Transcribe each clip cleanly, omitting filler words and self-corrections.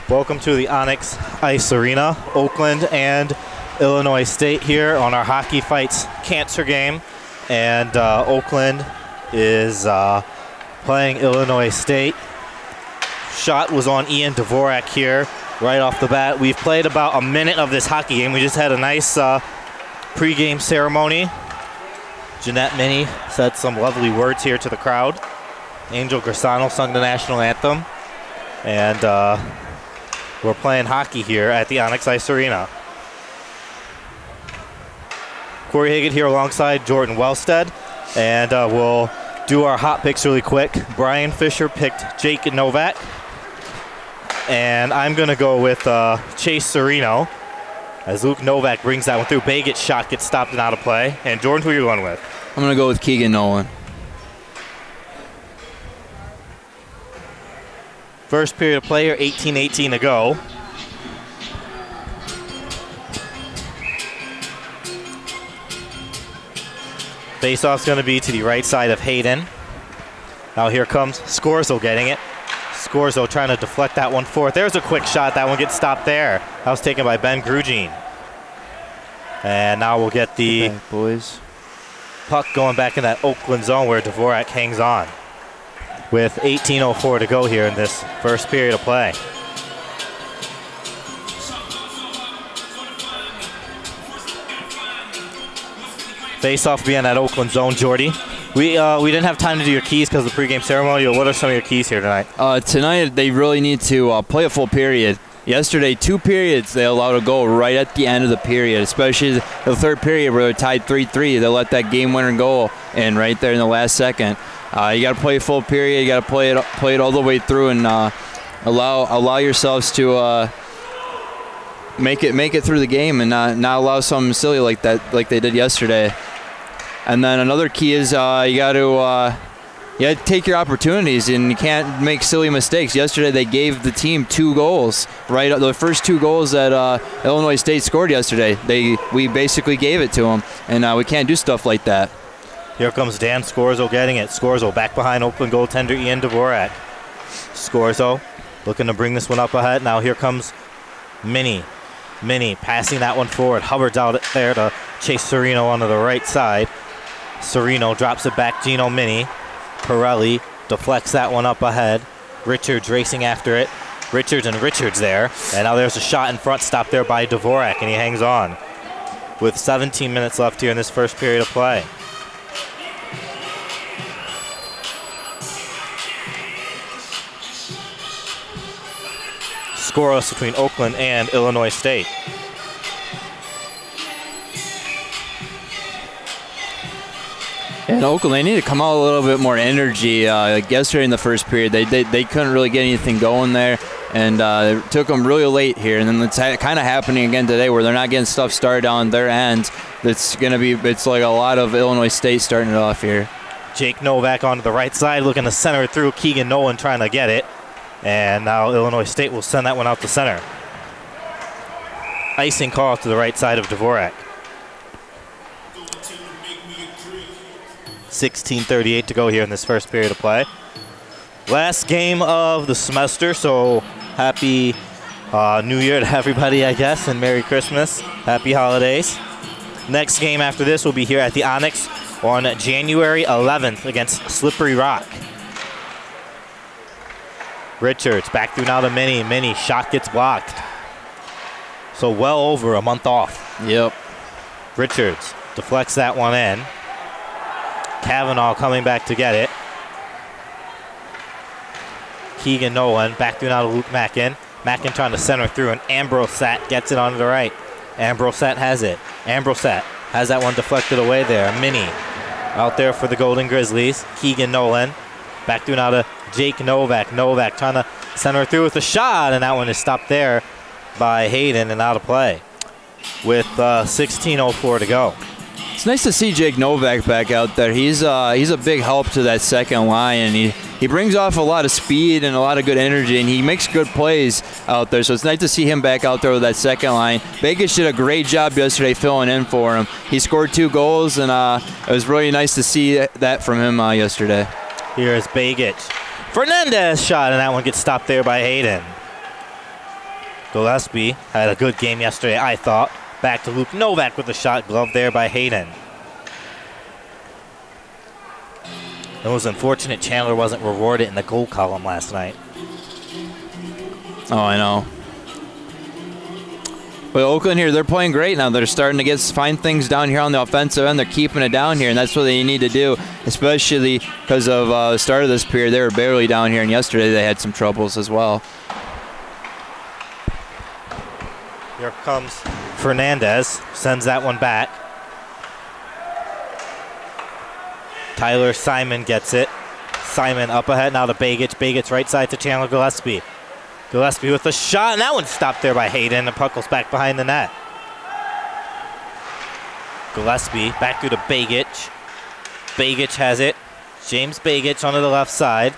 Welcome to the Onyx Ice Arena, Oakland and Illinois State here on our Hockey Fights Cancer game. And Oakland is playing Illinois State. Shot was on Ian Dvorak here right off the bat. We've played about a minute of this hockey game. We just had a nice pregame ceremony. Jeanette Minnie said some lovely words here to the crowd. Angel Grisano sung the national anthem. And we're playing hockey here at the Onyx Ice Arena. Corey Haggett here alongside Jordan Wellstead. And we'll do our hot picks really quick. Brian Fisher picked Jake Novak. And I'm going to go with Chase Serino as Luke Novak brings that one through. Baggett's shot gets stopped and out of play. And Jordan, who are you going with? I'm going to go with Keegan Nolan. First period of play here, 18-18 to go. Faceoff's going to be to the right side of Hayden. Now here comes Scorzo getting it. Scorzo trying to deflect that one forth. There's a quick shot. That one gets stopped there. That was taken by Ben Grugin. And now we'll get the puck going back in that Oakland zone where Dvorak hangs on. With 18:04 to go here in this first period of play. Face-off being that Oakland zone, Jordy. We didn't have time to do your keys because of the pregame ceremony. What are some of your keys here tonight? Tonight they really need to play a full period. Yesterday, 2 periods they allowed a goal right at the end of the period, especially the third period where they're tied 3-3. They let that game-winner goal in right there in the last second. You got to play a full period. You got to play it all the way through and allow yourselves to make it through the game and not allow something silly like that like they did yesterday. And then another key is you got to take your opportunities and you can't make silly mistakes. Yesterday they gave the team 2 goals. Right, the first 2 goals that Illinois State scored yesterday, we basically gave it to them, and we can't do stuff like that. Here comes Dan Scorzo getting it. Scorzo back behind Oakland goaltender Ian Dvorak. Scorzo looking to bring this one up ahead. Now here comes Minnie. Minnie passing that one forward. Hubbard's out there to chase Serino onto the right side. Serino drops it back. Gino Minnie. Pirelli deflects that one up ahead. Richards racing after it. Richards there. And now there's a shot in front, stopped there by Dvorak, and he hangs on. With 17 minutes left here in this first period of play. Scoreless between Oakland and Illinois State. And Oakland, they need to come out a little bit more energy. Like yesterday in the first period, they couldn't really get anything going there, and it took them really late here. And then it's kind of happening again today, where they're not getting stuff started on their end. It's like a lot of Illinois State starting it off here. Jake Novak onto the right side, looking to center it through. Keegan Nolan trying to get it. And now Illinois State will send that one out to center. Icing call to the right side of Dvorak. 16:38 to go here in this first period of play. Last game of the semester, so happy New Year to everybody, I guess, and Merry Christmas. Happy holidays. Next game after this will be here at the Onyx on January 11th against Slippery Rock. Richards back through now to Minnie. Minnie, shot gets blocked. So well over a month off. Yep. Richards deflects that one in. Kavanaugh coming back to get it. Keegan Nolan back through now to Luke Mackin. Mackin trying to center through, and Ambrosat gets it onto the right. Ambrosat has it. Ambrosat has that one deflected away there. Minnie out there for the Golden Grizzlies. Keegan Nolan back through now to Jake Novak. Novak trying to center through with a shot, and that one is stopped there by Hayden and out of play with 16:04 to go. It's nice to see Jake Novak back out there. He's a big help to that second line, and he brings off a lot of speed and a lot of good energy, and he makes good plays out there. So it's nice to see him back out there with that second line. Vegas did a great job yesterday filling in for him. He scored 2 goals, and it was really nice to see that from him yesterday. Here's Bagich. Fernandez shot, and that one gets stopped there by Hayden. Gillespie had a good game yesterday, I thought. Back to Luke Novak with a shot, glove there by Hayden. It was unfortunate Chandler wasn't rewarded in the goal column last night. Oh, I know. But Oakland here, they're playing great now. They're starting to find things down here on the offensive end. They're keeping it down here, and that's what they need to do, especially because of the start of this period. They were barely down here, and yesterday they had some troubles as well. Here comes Fernandez, sends that one back. Tyler Simon gets it. Simon up ahead now to Begich. Begich right side to Chandler Gillespie. Gillespie with a shot, and that one stopped there by Hayden. The puck goes back behind the net. Gillespie back through to Begich. Begich has it. James Begich onto the left side.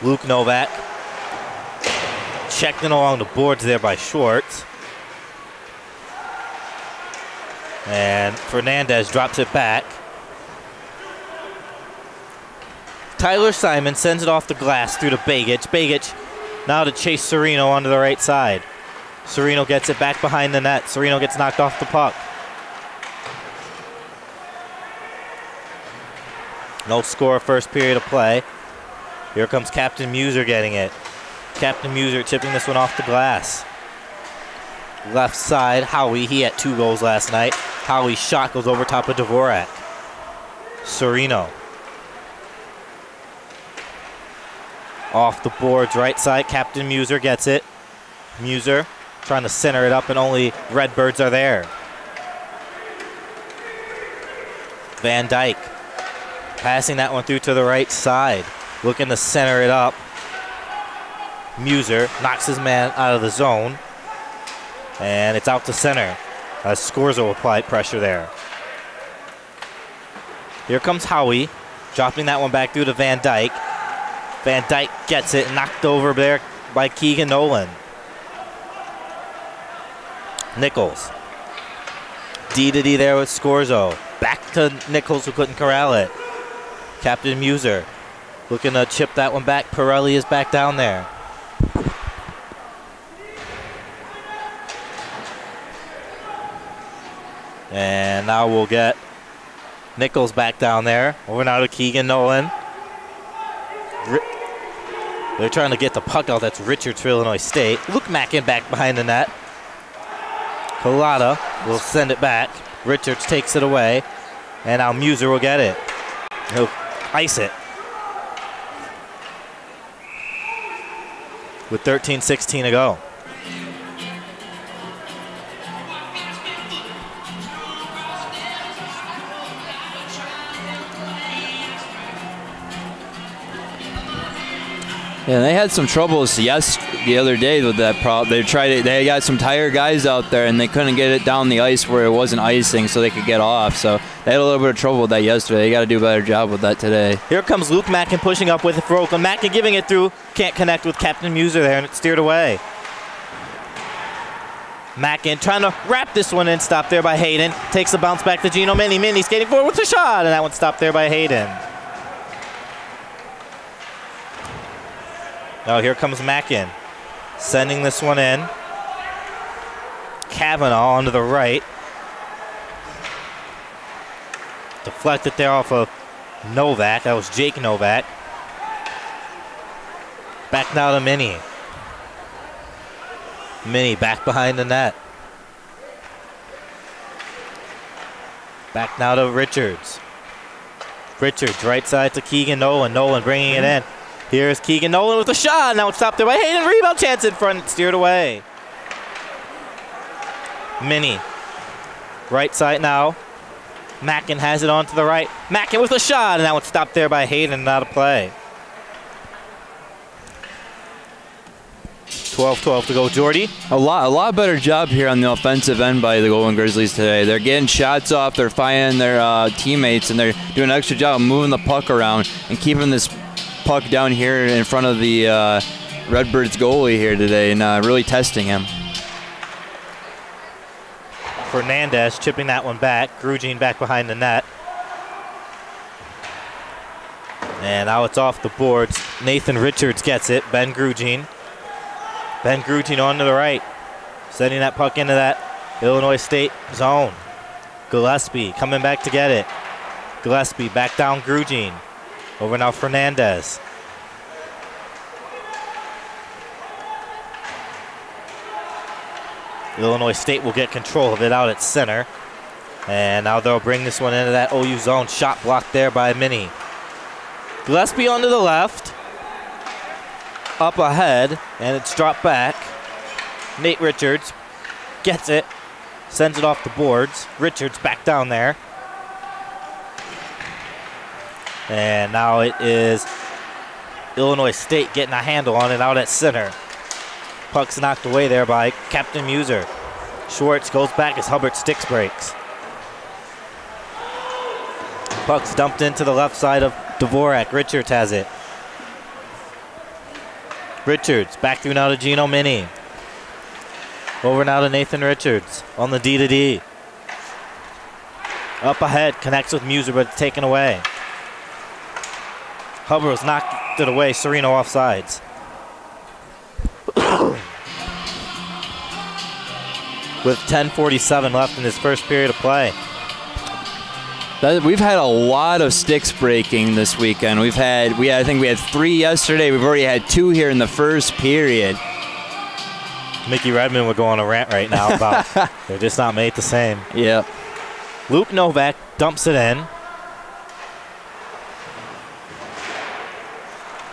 Luke Novak. Checked in along the boards there by Schwartz. And Fernandez drops it back. Tyler Simon sends it off the glass through to Begich. Begich now to Chase Serino onto the right side. Serino gets it back behind the net. Serino gets knocked off the puck. No score, first period of play. Here comes Captain Muser getting it. Captain Muser chipping this one off the glass. Left side, Howie. He had 2 goals last night. Howie's shot goes over top of Dvorak. Serino. Off the boards, right side. Captain Muser gets it. Muser trying to center it up, and only Redbirds are there. Van Dyke passing that one through to the right side. Looking to center it up. Muser knocks his man out of the zone. And it's out to center. Scorza will apply pressure there. Here comes Howie, dropping that one back through to Van Dyke. Van Dyke gets it, knocked over there by Keegan Nolan. Nichols. D-to-D there with Scorzo. Back to Nichols, who couldn't corral it. Captain Muser looking to chip that one back. Pirelli is back down there. And now we'll get Nichols back down there. Over now to Keegan Nolan. They're trying to get the puck out. That's Richards for Illinois State. Luke Mackin back behind the net. Collada will send it back. Richards takes it away. And now Muser will get it. He'll ice it. With 13:16 to go. Yeah, they had some troubles the other day with that problem. They got some tired guys out there, and they couldn't get it down the ice where it wasn't icing so they could get off. So they had a little bit of trouble with that yesterday. They got to do a better job with that today. Here comes Luke Mackin pushing up with it for Oakland. Mackin giving it through. Can't connect with Captain Muser there, and it's steered away. Mackin trying to wrap this one in. Stopped there by Hayden. Takes the bounce back to Gino Mini. Mini skating forward with a shot, and that one stopped there by Hayden. Now here comes Mackin, sending this one in. Kavanaugh onto the right. Deflected there off of Novak. That was Jake Novak. Back now to Mini. Mini back behind the net. Back now to Richards. Richards right side to Keegan Nolan. Nolan bringing it in. Here's Keegan Nolan with a shot. Now it's stopped there by Hayden. Rebound chance in front. Steered away. Mini. Right side now. Mackin has it on to the right. Mackin with a shot. And that one stopped there by Hayden and out of play. 12-12 to go, Jordy. A lot better job here on the offensive end by the Golden Grizzlies today. They're getting shots off. They're finding their teammates, and they're doing an extra job of moving the puck around and keeping this puck down here in front of the Redbirds goalie here today, and really testing him. Fernandez chipping that one back. Grugin back behind the net. And now it's off the boards. Nathan Richards gets it. Ben Grugin. Ben Grugin on to the right. Sending that puck into that Illinois State zone. Gillespie coming back to get it. Gillespie back down Grugin. Over now Fernandez. Illinois State will get control of it out at center. And now they'll bring this one into that OU zone. Shot blocked there by Mini. Gillespie onto the left. Up ahead, and it's dropped back. Nate Richards gets it. Sends it off the boards. Richards back down there. And now it is Illinois State getting a handle on it out at center. Puck's knocked away there by Captain Muser. Schwartz goes back as Hubbard sticks breaks. Puck's dumped into the left side of Dvorak. Richards has it. Richards back through now to Gino Mini. Over now to Nathan Richards on the D-to-D. Up ahead, connects with Muser, but it's taken away. Hubbard was knocked it away. Serino offsides. With 10:47 left in this first period of play. We've had a lot of sticks breaking this weekend. I think we had 3 yesterday. We've already had 2 here in the first period. Mickey Redmond would go on a rant right now about they're just not made the same. Yeah. Luke Novak dumps it in.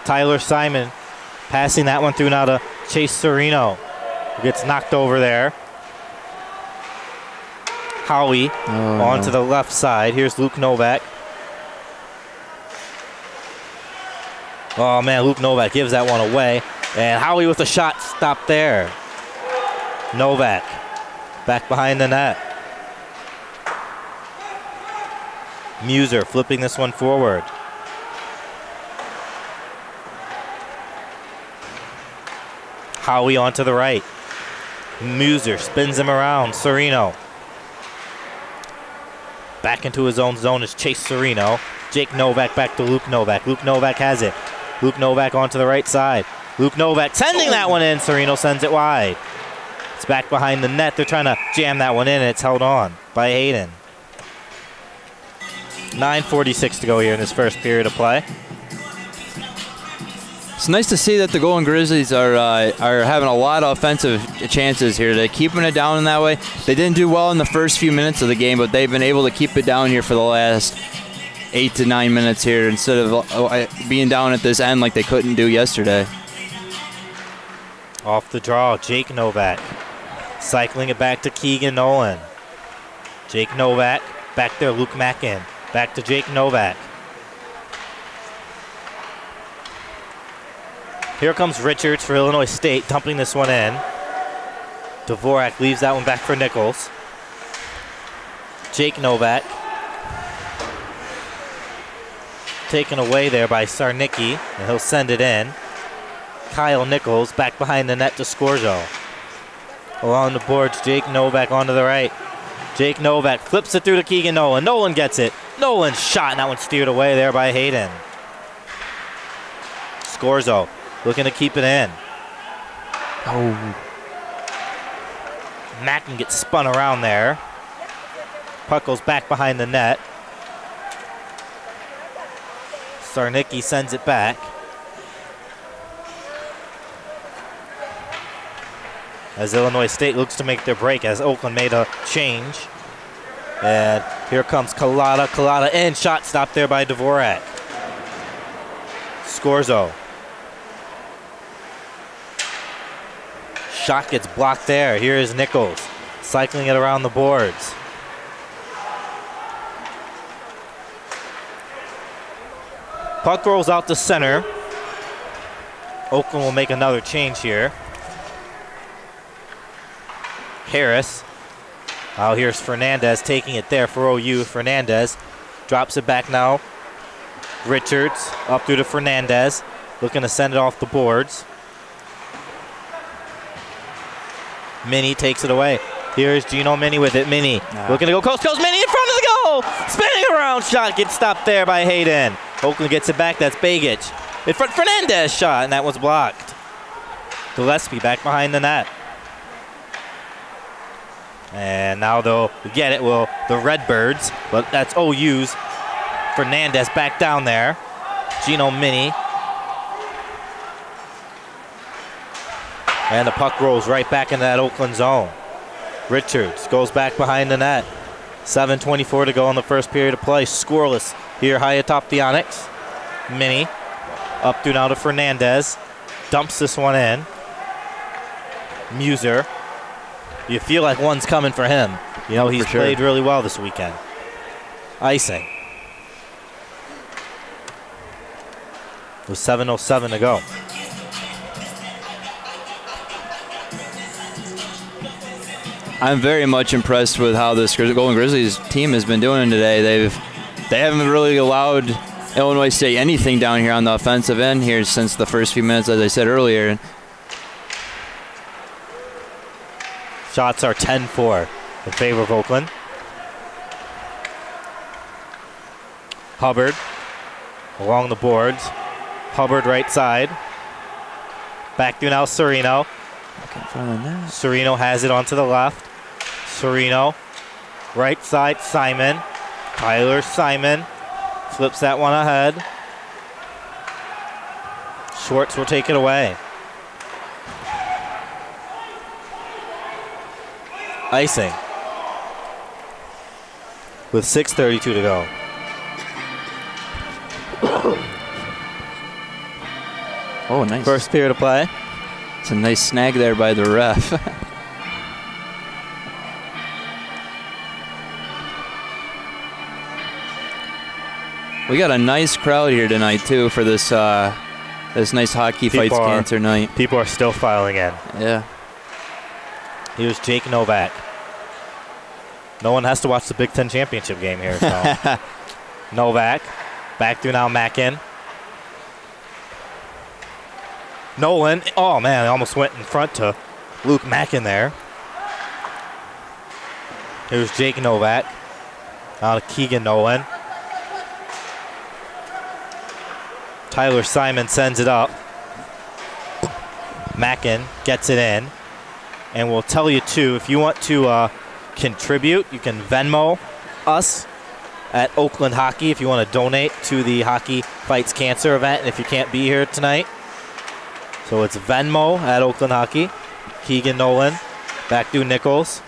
Tyler Simon passing that one through now to Chase Serino, who gets knocked over there. Howie onto the left side. Here's Luke Novak. Oh, man, Luke Novak gives that one away. And Howie with a shot stopped there. Novak back behind the net. Muser flipping this one forward. Howie onto the right. Muser spins him around. Serino. Back into his own zone is Chase Serino. Jake Novak back to Luke Novak. Luke Novak has it. Luke Novak onto the right side. Luke Novak sending that one in. Serino sends it wide. It's back behind the net. They're trying to jam that one in, and it's held on by Hayden. 9:46 to go here in this first period of play. It's nice to see that the Golden Grizzlies are having a lot of offensive chances here. They're keeping it down in that way. They didn't do well in the first few minutes of the game, but they've been able to keep it down here for the last 8 to 9 minutes here instead of being down at this end like they couldn't do yesterday. Off the draw, Jake Novak. Cycling it back to Keegan Nolan. Jake Novak, back there, Luke Mackin. Back to Jake Novak. Here comes Richards for Illinois State, dumping this one in. Dvorak leaves that one back for Nichols. Jake Novak. Taken away there by Sarnicki, and he'll send it in. Kyle Nichols back behind the net to Scorzo. Along the boards, Jake Novak onto the right. Jake Novak flips it through to Keegan Nolan. Nolan gets it. Nolan's shot, and that one steered away there by Hayden. Scorzo looking to keep it in. Oh. Mackin gets spun around there. Puck goes back behind the net. Sarnicki sends it back. As Illinois State looks to make their break as Oakland made a change. And here comes Collada. Collada in. Shot stopped there by Dvorak. Scorzo. Shot gets blocked there. Here is Nichols cycling it around the boards. Puck rolls out to center. Oakland will make another change here. Harris. Oh, here's Fernandez taking it there for OU. Fernandez drops it back now. Richards up through to Fernandez. Looking to send it off the boards. Mini takes it away. Here's Gino Mini with it. Mini looking to go coast. Mini in front of the goal. Spinning around shot gets stopped there by Hayden. Oakland gets it back. That's Begich. In front, Fernandez shot, and that was blocked. Gillespie back behind the net. And now they'll get it, the Redbirds, but that's OU's. Fernandez back down there. Gino Mini. And the puck rolls right back into that Oakland zone. Richards goes back behind the net. 7:24 to go in the first period of play. Scoreless here high atop the Onyx. Mini up through now to Fernandez. Dumps this one in. Muser. You feel like one's coming for him. You know, he's played really well this weekend. Icing. With 7:07 to go. I'm very much impressed with how this Golden Grizzlies team has been doing today. They haven't really allowed Illinois State anything down here on the offensive end here since the first few minutes, as I said earlier. Shots are 10-4 in favor of Oakland. Hubbard along the boards. Hubbard right side. Back through now Serino. Serino has it onto the left. Serino, right side, Simon. Tyler Simon flips that one ahead. Schwartz will take it away. Icing with 6:32 to go. Oh, nice. First period of play. It's a nice snag there by the ref. We got a nice crowd here tonight too for this this nice Hockey Fights Cancer night. People are still filing in. Yeah. Here's Jake Novak. No one has to watch the Big Ten championship game here. So. Novak back through now Mackin. Nolan, oh man, I almost went in front to Luke Mackin there. Here's Jake Novak. Now to Keegan Nolan. Tyler Simon sends it up. Mackin gets it in. And we'll tell you too, if you want to contribute, you can Venmo us at Oakland Hockey if you want to donate to the Hockey Fights Cancer event, and if you can't be here tonight. So it's Venmo at Oakland Hockey. Keegan Nolan, back through Nichols.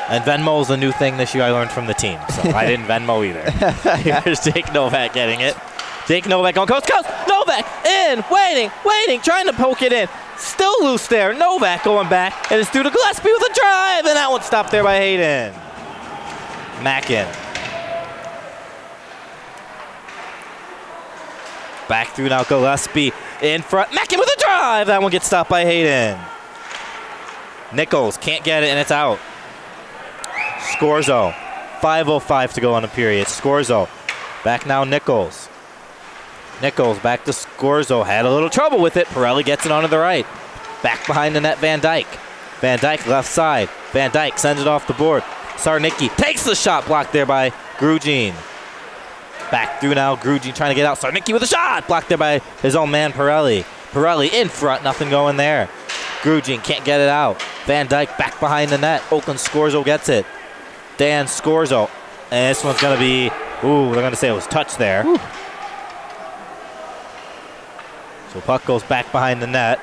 And Venmo is a new thing this year I learned from the team, so I didn't Venmo either. Here's Jake Novak getting it. Jake Novak on coast, Novak in, waiting, trying to poke it in. Still loose there. Novak going back, and it's due to Gillespie with a drive, and that one stopped there by Hayden. Mackin. Back through now Gillespie in front. Mackin with a drive. That one gets stopped by Hayden. Nichols can't get it, and it's out. Scorzo. 5:05 to go on the period. Scorzo. Back now Nichols. Nichols back to Scorzo. Had a little trouble with it. Pirelli gets it onto the right. Back behind the net, Van Dyke. Van Dyke left side. Van Dyke sends it off the board. Sarnicki takes the shot, blocked there by Grugin. Back through now, Grugin trying to get out. Sarnicki with a shot, blocked there by his own man, Pirelli. Pirelli in front, nothing going there. Grugin can't get it out. Van Dyke back behind the net. Oakland Scorzo gets it. Dan Scorzo. And this one's going to be, ooh, they're going to say it was touch there. Ooh. So puck goes back behind the net.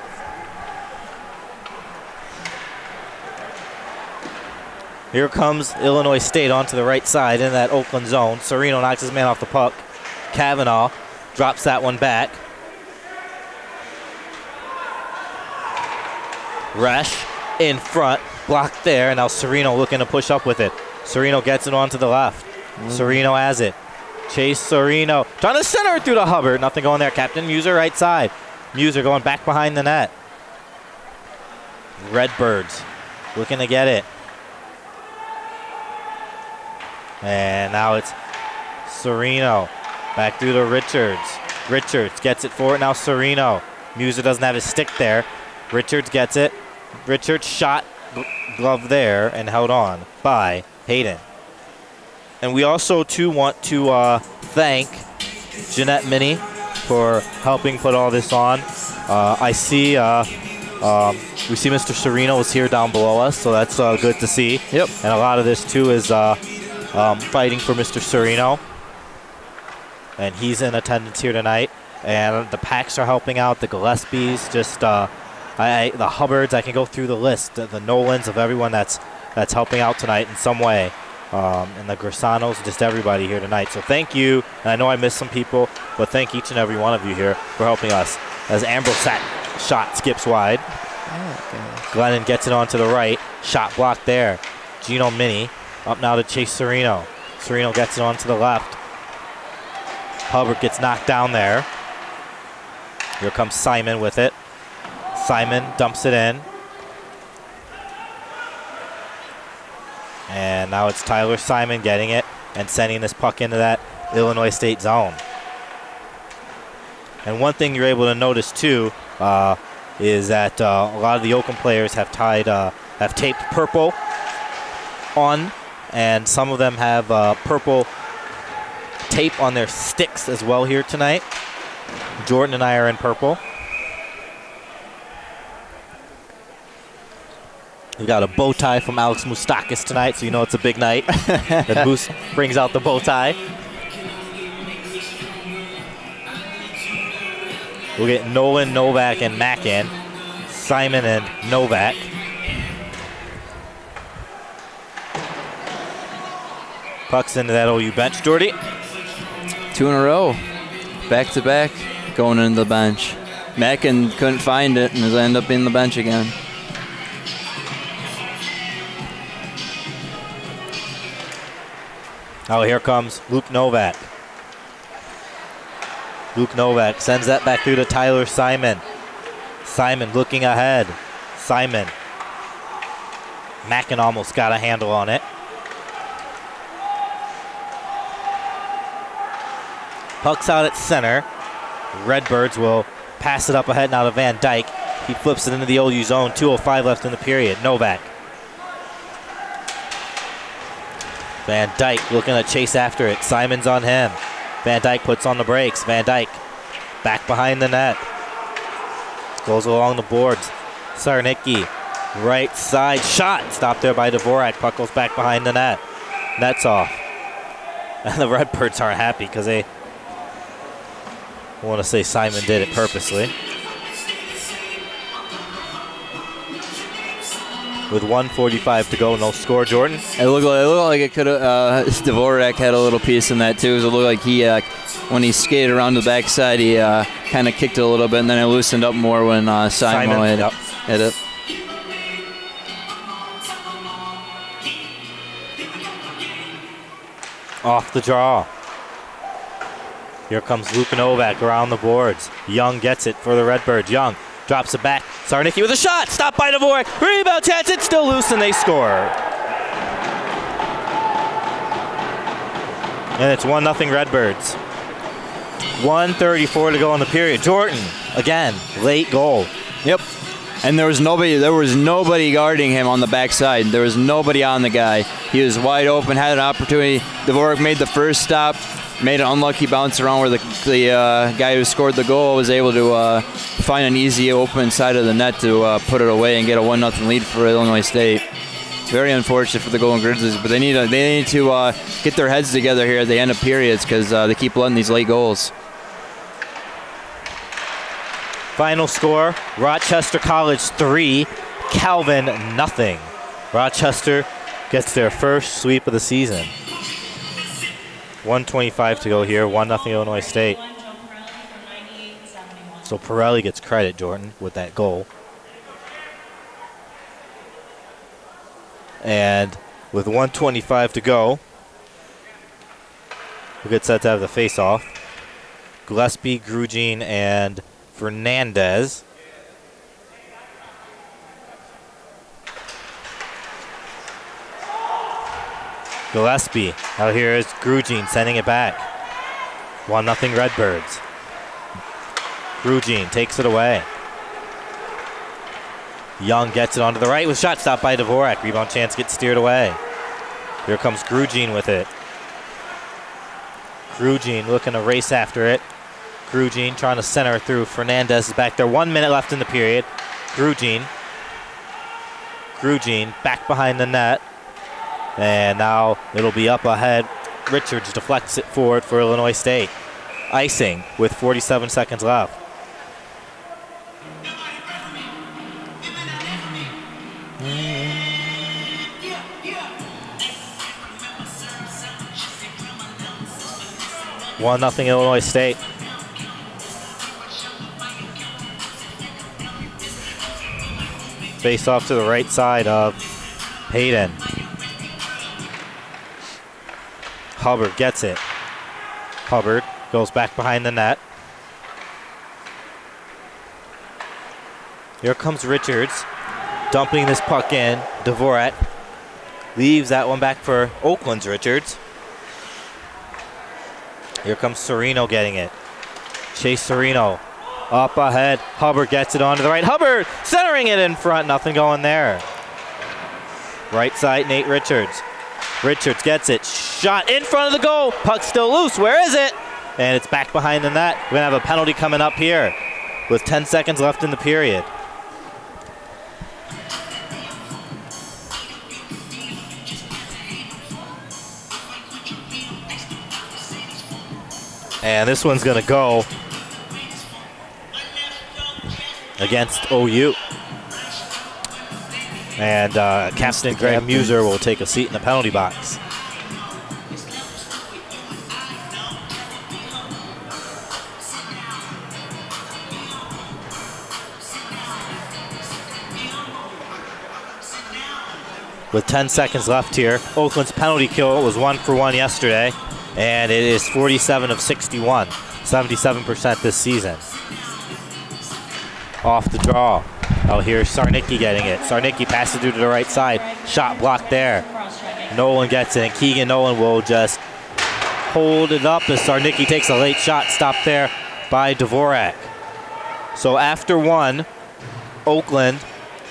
Here comes Illinois State onto the right side in that Oakland zone. Serino knocks his man off the puck. Kavanaugh drops that one back. Resch in front, blocked there, and now Serino looking to push up with it. Serino gets it onto the left. Serino has it. Chase Serino trying to center it through to Hubbard. Nothing going there. Captain Muser right side. Muser going back behind the net. Redbirds looking to get it. And now it's Serino. Back through to Richards. Richards gets it for it. Now Serino. Muser doesn't have his stick there. Richards gets it. Richards shot glove there and held on by Hayden. And we also, too, want to thank Jeanette Minnie for helping put all this on. I see we see Mr. Sereno is here down below us, so that's good to see. Yep. And a lot of this, too, is fighting for Mr. Sereno. And he's in attendance here tonight. And the Packs are helping out, the Gillespies, just the Hubbards. I can go through the list, the Nolans, of everyone that's helping out tonight in some way. And the Grissanos, just everybody here tonight. So thank you. And I know I missed some people, but thank each and every one of you here for helping us. As Ambrosat shot skips wide. Glennon gets it onto the right. Shot blocked there. Gino Mini up now to Chase Sereno. Sereno gets it onto the left. Hubbard gets knocked down there. Here comes Simon with it. Simon dumps it in. And now it's Tyler Simon getting it and sending this puck into that Illinois State zone. And one thing you're able to notice too is that a lot of the Oakland players have taped purple on, and some of them have purple tape on their sticks as well here tonight. Jordan and I are in purple. We got a bow tie from Alex Moustakis tonight, so you know it's a big night. And Moose brings out the bow tie. We'll get Nolan, Novak, and Mack in. Simon and Novak. Pucks into that OU bench. Jordy? 2 in a row. Back to back going into the bench. Mackin couldn't find it and has ended up in the bench again. Oh, here comes Luke Novak. Luke Novak sends that back through to Tyler Simon. Simon looking ahead. Simon. Mackin almost got a handle on it. Puck's out at center. Redbirds will pass it up ahead now to Van Dyke. He flips it into the OU zone. 2:05 left in the period. Novak. Van Dyke looking to chase after it. Simon's on him. Van Dyke puts on the brakes. Van Dyke back behind the net. Goes along the boards. Sarnicki, right side shot. Stopped there by Dvorak. Puck goes back behind the net. Net's off. And the Redbirds aren't happy because they want to say Simon did it purposely. With 1:45 to go, no score, Jordan. It looked like it could have. Dvorak had a little piece in that too. It looked like he, when he skated around the backside, he kind of kicked it a little bit, and then it loosened up more when Simon hit it. Off the draw. Here comes Luke Novak around the boards. Young gets it for the Redbirds. Young drops it back. Sarnicki with a shot. Stopped by Dvorak. Rebound chance. It's still loose, and they score. And it's 1-0 Redbirds. 1:34 to go in the period. Jordan, again, late goal. Yep. And there was nobody guarding him on the backside. There was nobody on the guy. He was wide open, had an opportunity. Dvorak made the first stop, made an unlucky bounce around where the guy who scored the goal was able to find an easy open side of the net to put it away and get a 1-0 lead for Illinois State. It's very unfortunate for the Golden Grizzlies, but they need to get their heads together here at the end of periods because they keep letting these late goals. Final score, Rochester College 3, Calvin 0. Rochester gets their first sweep of the season. 1:25 to go here, 1-0 Illinois State. So Pirelli gets credit, Jordan, with that goal. And with 1:25 to go, we'll get set to have the face-off. Gillespie, Grugin, and Fernandez. Gillespie. Out here is Grugin sending it back. 1-0 Redbirds. Grugin takes it away. Young gets it onto the right with shot stopped by Dvorak. Rebound chance gets steered away. Here comes Grugin with it. Grugin looking to race after it. Grugin trying to center it through. Fernandez is back there. 1 minute left in the period. Grugin back behind the net. And now it'll be up ahead. Richards deflects it forward for Illinois State. Icing with 47 seconds left. One nothing Illinois State. Face off to the right side of Hayden. Hubbard gets it. Hubbard goes back behind the net. Here comes Richards, dumping this puck in. Dvorak leaves that one back for Oakland's Richards. Here comes Serino getting it. Chase Serino up ahead. Hubbard gets it onto the right. Hubbard centering it in front. Nothing going there. Right side, Nate Richards. Richards gets it. Shot in front of the goal. Puck still loose. Where is it? And it's back behind the net. We're going to have a penalty coming up here with 10 seconds left in the period. And this one's going to go against OU. And Captain Greg Muser will take a seat in the penalty box. With 10 seconds left here, Oakland's penalty kill was 1 for 1 yesterday, and it is 47 of 61, 77% this season. Off the draw. Out here, Sarnicki getting it. Sarnicki passes through to the right side. Shot blocked there. Nolan gets it, and Keegan Nolan will just hold it up as Sarnicki takes a late shot. Stopped there by Dvorak. So after one, Oakland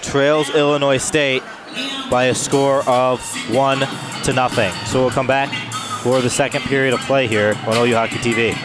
trails Illinois State by a score of 1-0. So we'll come back for the second period of play here on OU Hockey TV.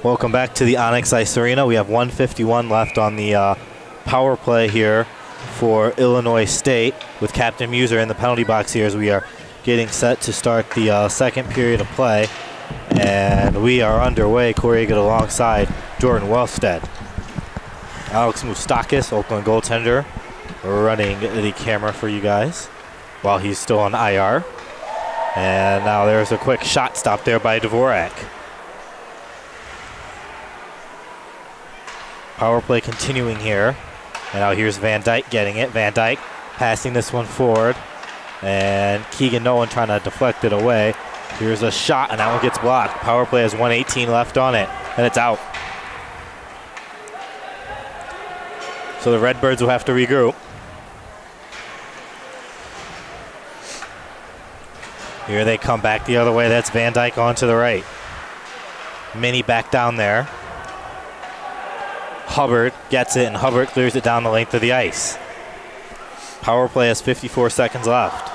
Welcome back to the Onyx Ice Arena. We have 1:51 left on the power play here for Illinois State with Captain Muser in the penalty box here as we are getting set to start the second period of play. And we are underway. Corey Egan alongside Jordan Wellstead. Alex Moustakis, Oakland goaltender, running the camera for you guys while he's still on IR. And now there's a quick shot stop there by Dvorak. Power play continuing here. And now here's Van Dyke getting it. Van Dyke passing this one forward. And Keegan Nolan trying to deflect it away. Here's a shot, and that one gets blocked. Power play has 1:18 left on it, and it's out. So the Redbirds will have to regroup. Here they come back the other way. That's Van Dyke on to the right. Minnie back down there. Hubbard gets it, and Hubbard clears it down the length of the ice. Power play has 54 seconds left.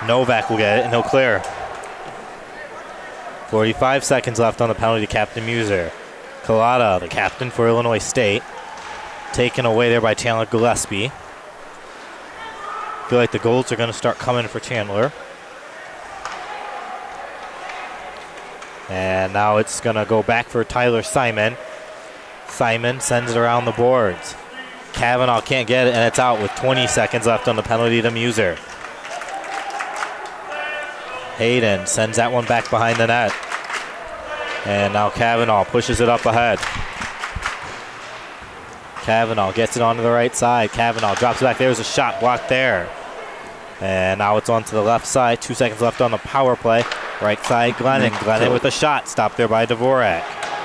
Novak will get it, and he'll clear. 45 seconds left on the penalty to Captain Muser. Collada, the captain for Illinois State, taken away there by Chandler Gillespie. Feel like the goals are going to start coming for Chandler. And now it's going to go back for Tyler Simon. Simon sends it around the boards. Kavanaugh can't get it, and it's out with 20 seconds left on the penalty to Muser. Hayden sends that one back behind the net. And now Kavanaugh pushes it up ahead. Kavanaugh gets it onto the right side. Kavanaugh drops it back. There's a shot blocked there. And now it's on to the left side. 2 seconds left on the power play. Right side, Glennon. Glennon with a shot. Stopped there by Dvorak.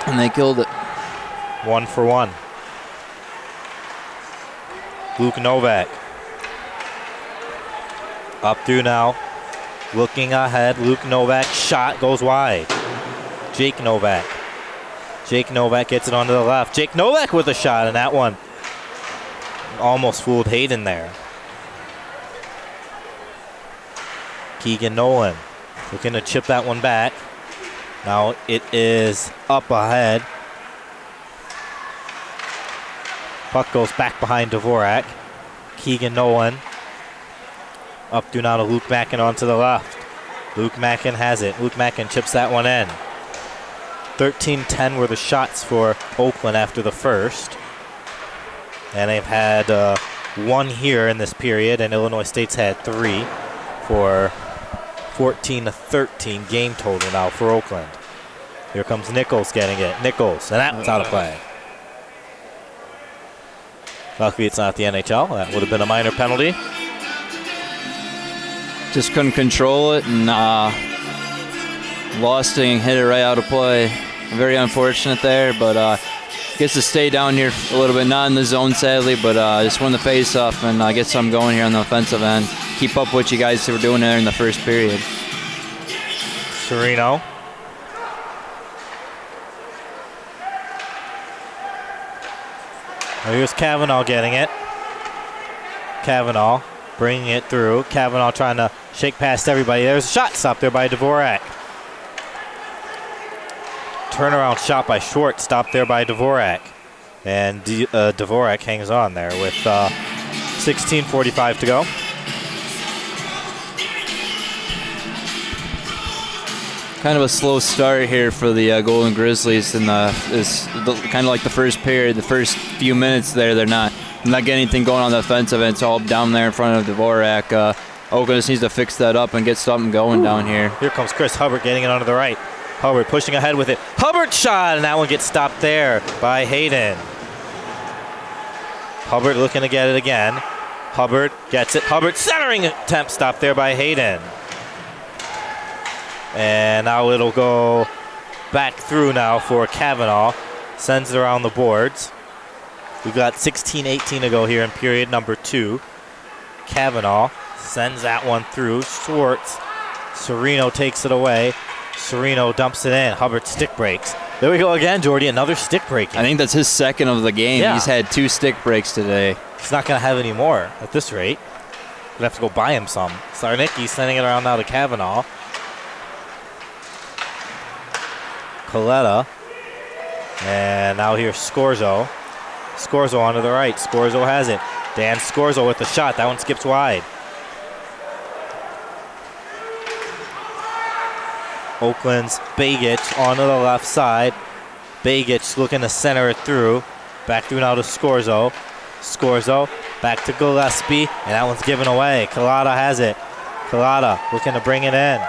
And they killed it. 1 for 1. Luke Novak. Up through now. Looking ahead. Luke Novak. Shot goes wide. Jake Novak. Jake Novak gets it onto the left. Jake Novak with a shot, and that one almost fooled Hayden there. Keegan Nolan looking to chip that one back. Now it is up ahead. Puck goes back behind Dvorak. Keegan Nolan up through now to Luke Mackin onto the left. Luke Mackin has it. Luke Mackin chips that one in. 13-10 were the shots for Oakland after the first. And they've had one here in this period, and Illinois State's had 3 for 14-13 game total now for Oakland. Here comes Nichols getting it. Nichols, and that's out of play. Luckily it's not the NHL. That would have been a minor penalty. Just couldn't control it and lost it and hit it right out of play. Very unfortunate there, but gets to stay down here a little bit. Not in the zone, sadly, but just won the face-off and get something going here on the offensive end. Keep up what you guys were doing there in the first period. Serino. Here's Kavanaugh getting it. Kavanaugh bringing it through. Kavanaugh trying to shake past everybody. There's a shot stop there by Dvorak. Turnaround shot by Short, stopped there by Dvorak. And Dvorak hangs on there with 16:45 to go. Kind of a slow start here for the Golden Grizzlies, and kind of like the first period, the first few minutes there, they're not getting anything going on the offensive end. It's all down there in front of Dvorak. Oakland just needs to fix that up and get something going down here. Here comes Chris Hubbard getting it onto the right. Hubbard pushing ahead with it. Hubbard shot, and that one gets stopped there by Hayden. Hubbard looking to get it again. Hubbard gets it. Hubbard centering attempt stopped there by Hayden. And now it'll go back through now for Kavanaugh. Sends it around the boards. We've got 16:18 to go here in period number 2. Kavanaugh sends that one through. Schwartz. Serino takes it away. Serino dumps it in. Hubbard stick breaks. There we go again, Jordy. Another stick breaking. I think that's his second of the game. Yeah. He's had 2 stick breaks today. He's not going to have any more at this rate. We'd have to go buy him some. Sarnicki sending it around now to Kavanaugh. Coletta. And now here's Scorzo. Scorzo onto the right. Scorzo has it. Dan Scorzo with the shot. That one skips wide. Oakland's Begich onto the left side. Begich looking to center it through. Back through now to Scorzo. Scorzo back to Gillespie, and that one's given away. Collada has it. Collada looking to bring it in.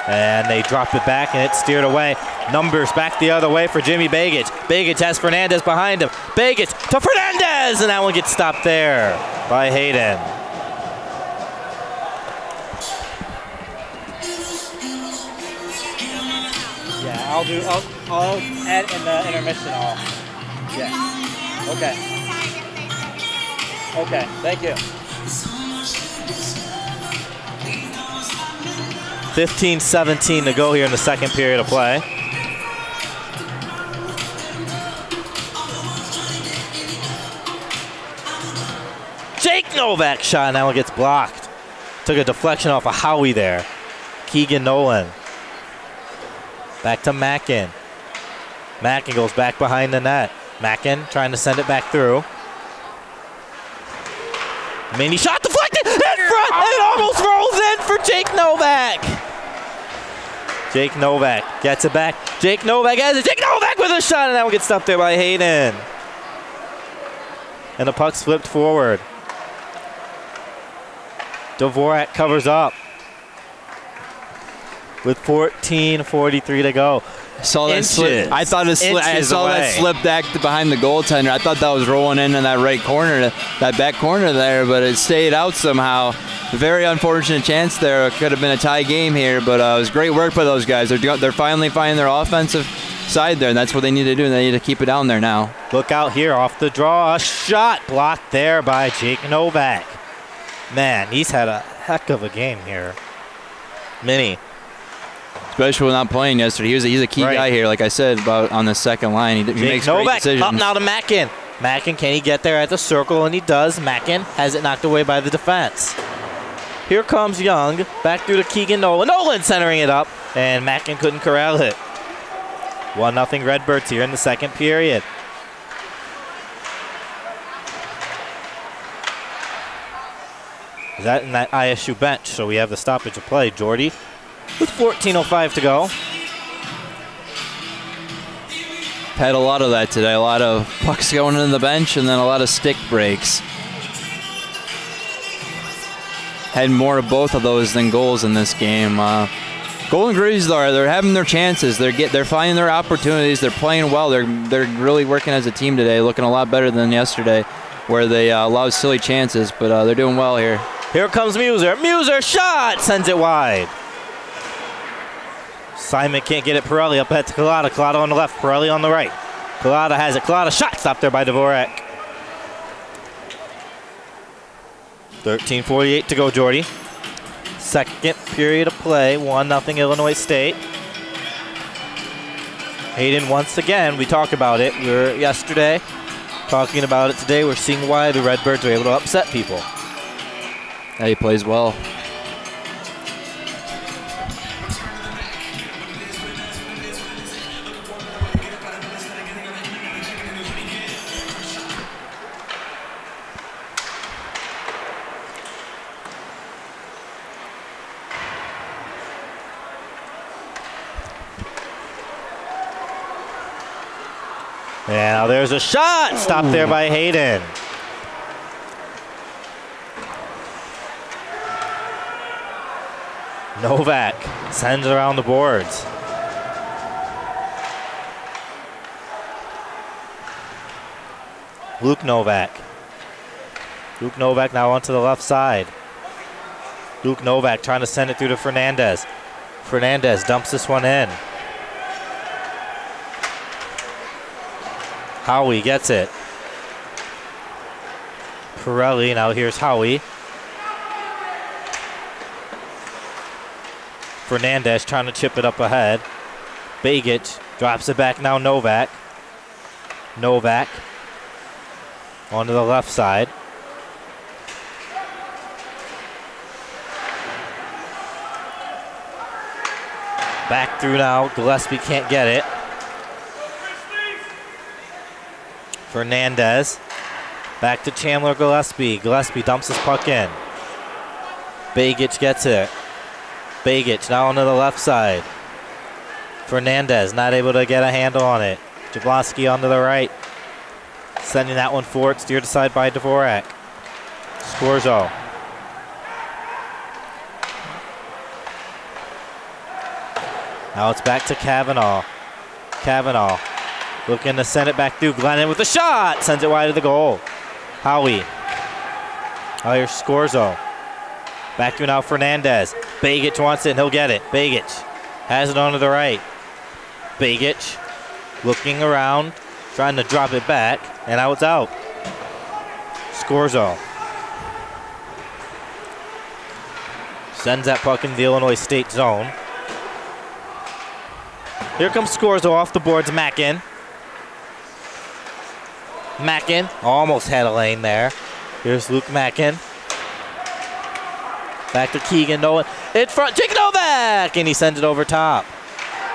And they drop it back, and it's steered away. Numbers back the other way for Jimmy Begich. Begich has Fernandez behind him. Begich to Fernandez, and that one gets stopped there by Hayden. Yeah, I'll add in the intermission. Yeah. Okay. Okay, thank you. 15-17 to go here in the second period of play. Jake Novak shot, and that one gets blocked. Took a deflection off of Howie there. Keegan Nolan. Back to Mackin. Mackin goes back behind the net. Mackin trying to send it back through. Mini shot deflected in front, and it almost rolls in for Jake Novak. Jake Novak gets it back. Jake Novak has it. Jake Novak with a shot, and that one gets stopped there by Hayden. And the puck's flipped forward. Dvorak covers up with 14:43 to go. Saw that slip. I thought it slipped. I saw that slip back behind the goaltender. I thought that was rolling in that right corner, that back corner there, but it stayed out somehow. Very unfortunate chance there. It could have been a tie game here, but it was great work by those guys. They're finally finding their offensive side there, and that's what they need to do. And they need to keep it down there now. Look out here off the draw. A shot blocked there by Jake Novak. Man, he's had a heck of a game here. Mini. Especially when not playing yesterday. He's a key guy here, like I said, about on the second line. He makes great decisions. Up now to Mackin. Mackin, can he get there at the circle? And he does. Mackin has it knocked away by the defense. Here comes Young. Back through to Keegan Nolan. Nolan centering it up, and Mackin couldn't corral it. 1-0 Redbirds here in the second period. Is that in that ISU bench? So we have the stoppage of play. Jordy with 14:05 to go. Had a lot of that today. A lot of pucks going in the bench and then a lot of stick breaks. Had more of both of those than goals in this game. Golden Grizzlies, they're having their chances. They're finding their opportunities. They're playing well. They're really working as a team today, looking a lot better than yesterday, where they allowed silly chances. But they're doing well here. Here comes Muser. Muser shot sends it wide. Simon can't get it. Pirelli up ahead to Collada. Collada on the left. Pirelli on the right. Collada has it. Collada shot stopped there by Dvorak. 13:48 to go, Jordy. Second period of play. 1-0 Illinois State. Hayden once again. We talked about it. We were yesterday talking about it today. We're seeing why the Redbirds are able to upset people. Yeah, he plays well. Now there's a shot. Stopped there by Hayden. Novak sends it around the boards. Luke Novak. Luke Novak now onto the left side. Luke Novak trying to send it through to Fernandez. Fernandez dumps this one in. Howie gets it. Pirelli, now here's Howie. Fernandez trying to chip it up ahead. Begich drops it back now, Novak. Novak onto the left side. Back through now, Gillespie can't get it. Fernandez. Back to Chandler Gillespie. Gillespie dumps his puck in. Begich gets it. Begich now onto the left side. Fernandez not able to get a handle on it. Jablonski onto the right. Sending that one forward, steered aside by Dvorak. Scorzo. Now it's back to Kavanaugh. Kavanaugh looking to send it back through. Glennon with a shot. Sends it wide of the goal. Howie. Oh, here's Scorzo. Back to now Fernandez. Begich wants it and he'll get it. Begich has it onto the right. Begich looking around, trying to drop it back, and now it's out. Scorzo sends that puck into the Illinois State zone. Here comes Scorzo off the boards. Mackin. Mackin almost had a lane there. Here's Luke Mackin. Back to Keegan Nolan. In front, Jake Novak! And he sends it over top.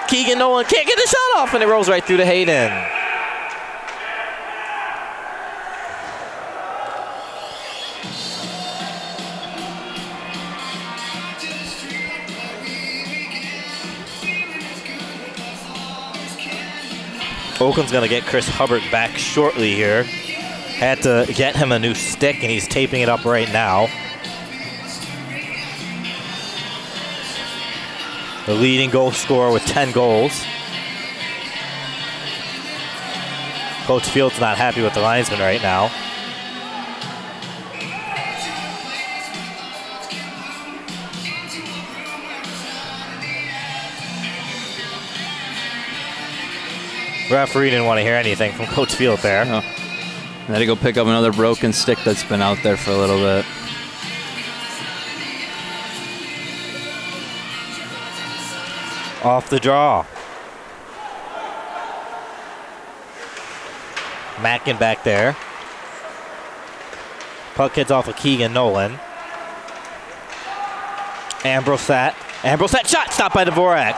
Keegan Nolan can't get the shot off, and it rolls right through to Hayden. Oakland's going to get Chris Hubbard back shortly here. Had to get him a new stick, and he's taping it up right now. The leading goal scorer with 10 goals. Coach Field's not happy with the linesman right now. Referee didn't want to hear anything from Coach Field there. No. Had to go pick up another broken stick that's been out there for a little bit. Off the draw. Mackin back there. Puck heads off of Keegan Nolan. Ambrosat. Ambrosat shot stopped by Dvorak.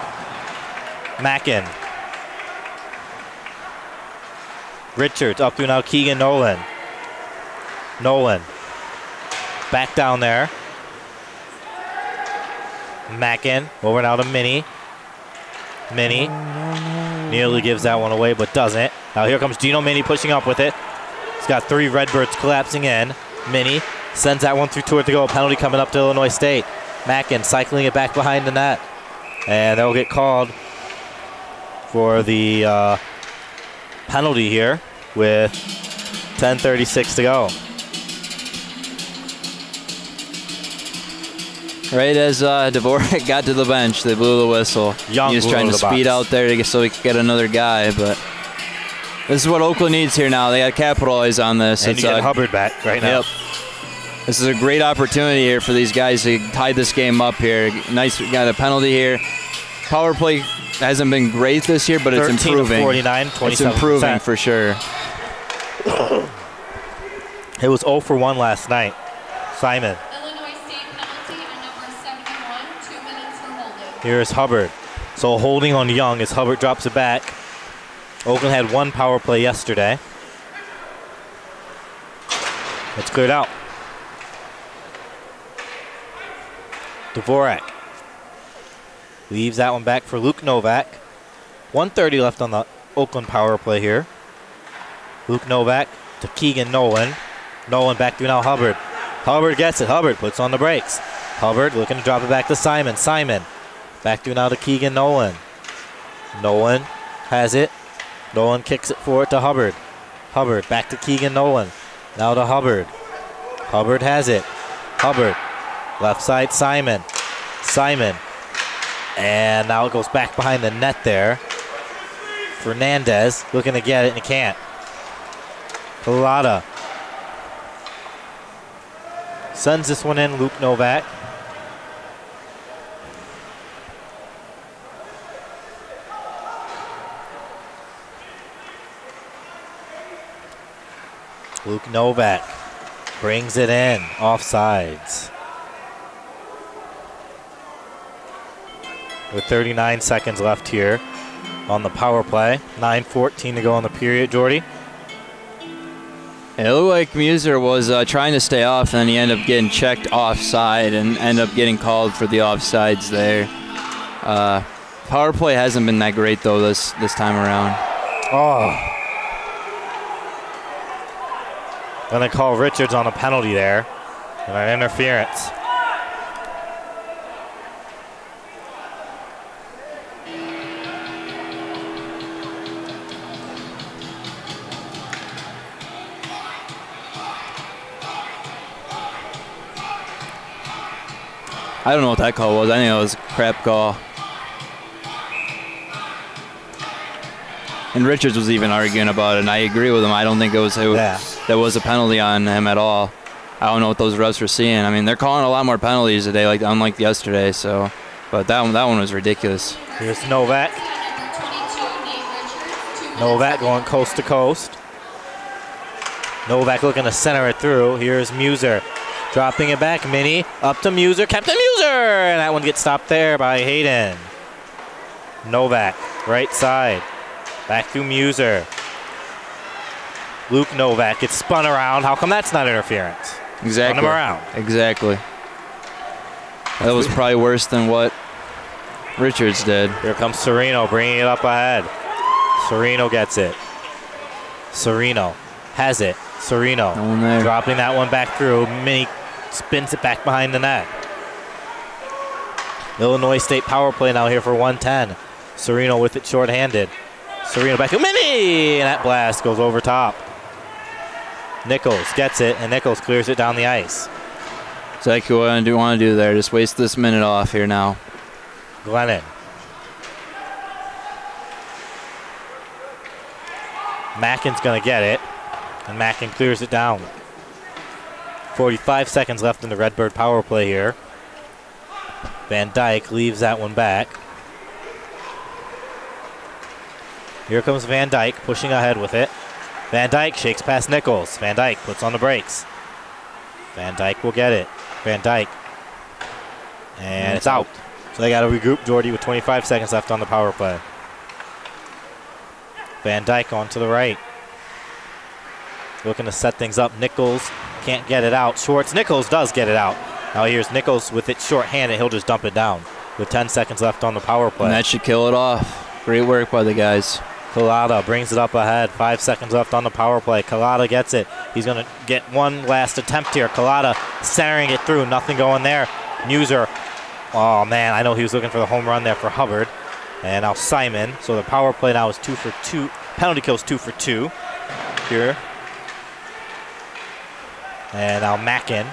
Mackin. Richards up to now Keegan Nolan. Nolan. Back down there. Mackin over now to Minnie. Minnie nearly gives that one away, but doesn't. Now here comes Gino Minnie pushing up with it. He's got 3 Redbirds collapsing in. Minnie sends that one through toward the goal. Penalty coming up to Illinois State. Mackin cycling it back behind the net. And they'll get called for the penalty here with 10:36 to go. Right as Dvorak got to the bench, they blew the whistle. Young he was trying to speed out there to get, so he could get another guy, but this is what Oakland needs here now. They got to capitalize on this. And you get Hubbard back right now. Yep. This is a great opportunity here for these guys to tie this game up here. Nice, got a penalty here. Power play hasn't been great this year, but it's improving. 49, 27%. It's improving for sure. It was 0 for 1 last night. Simon. Here's Hubbard. So holding on Young as Hubbard drops it back. Oakland had 1 power play yesterday. It's cleared out. Dvorak leaves that one back for Luke Novak. 1:30 left on the Oakland power play here. Luke Novak to Keegan Nolan. Nolan back to now Hubbard. Hubbard gets it. Hubbard puts on the brakes. Hubbard looking to drop it back to Simon. Simon back to now to Keegan Nolan. Nolan has it. Nolan kicks it forward to Hubbard. Hubbard back to Keegan Nolan. Now to Hubbard. Hubbard has it. Hubbard. Left side Simon. Simon. And now it goes back behind the net there. Fernandez looking to get it and he can't. Collada sends this one in. Luke Novak. Luke Novak brings it in. Offsides. With 39 seconds left here on the power play. 9:14 to go in the period, Jordy. It looked like Muser was trying to stay off, and then he ended up getting checked offside and ended up getting called for the offsides there. Power play hasn't been that great, though, this time around. Oh. Gonna call Richards on a penalty there and an interference. I don't know what that call was. I think it was a crap call. And Richards was even arguing about it, and I agree with him. I don't think there was a penalty on him at all. I don't know what those refs were seeing. I mean, they're calling a lot more penalties today, unlike yesterday. So, but that one was ridiculous. Here's Novak. Novak going coast to coast. Novak looking to center it through. Here's Muser. Dropping it back, Mini, up to Muser, Captain Muser! And that one gets stopped there by Hayden. Novak, right side. Back to Muser. Luke Novak gets spun around. How come that's not interference? Exactly. Spun him around. Exactly. That was probably worse than what Richards did. Here comes Serino bringing it up ahead. Serino gets it. Serino has it. Serino dropping that one back through. Mini spins it back behind the net. Illinois State power play now here for 110. Serino with it shorthanded. Serino back to Mini! And that blast goes over top. Nichols gets it, and Nichols clears it down the ice. Exactly what I want to do there. Just waste this minute off here now. Glennon. Mackin's going to get it, and Mackin clears it down. 45 seconds left in the Redbird power play here. Van Dyke leaves that one back. Here comes Van Dyke pushing ahead with it. Van Dyke shakes past Nichols. Van Dyke puts on the brakes. Van Dyke will get it. Van Dyke. And it's out. So they got to regroup Jordy with 25 seconds left on the power play. Van Dyke on to the right. Looking to set things up. Nichols can't get it out. Schwartz. Nichols does get it out. Now here's Nichols with it short-handed. He'll just dump it down with 10 seconds left on the power play. And that should kill it off. Great work by the guys. Collada brings it up ahead. 5 seconds left on the power play. Collada gets it. He's going to get one last attempt here. Collada centering it through. Nothing going there. Muser. Oh, man. I know he was looking for the home run there for Hubbard. And now Simon. So the power play now is 2 for 2. Penalty kill's 2 for 2 here. And now Mackin.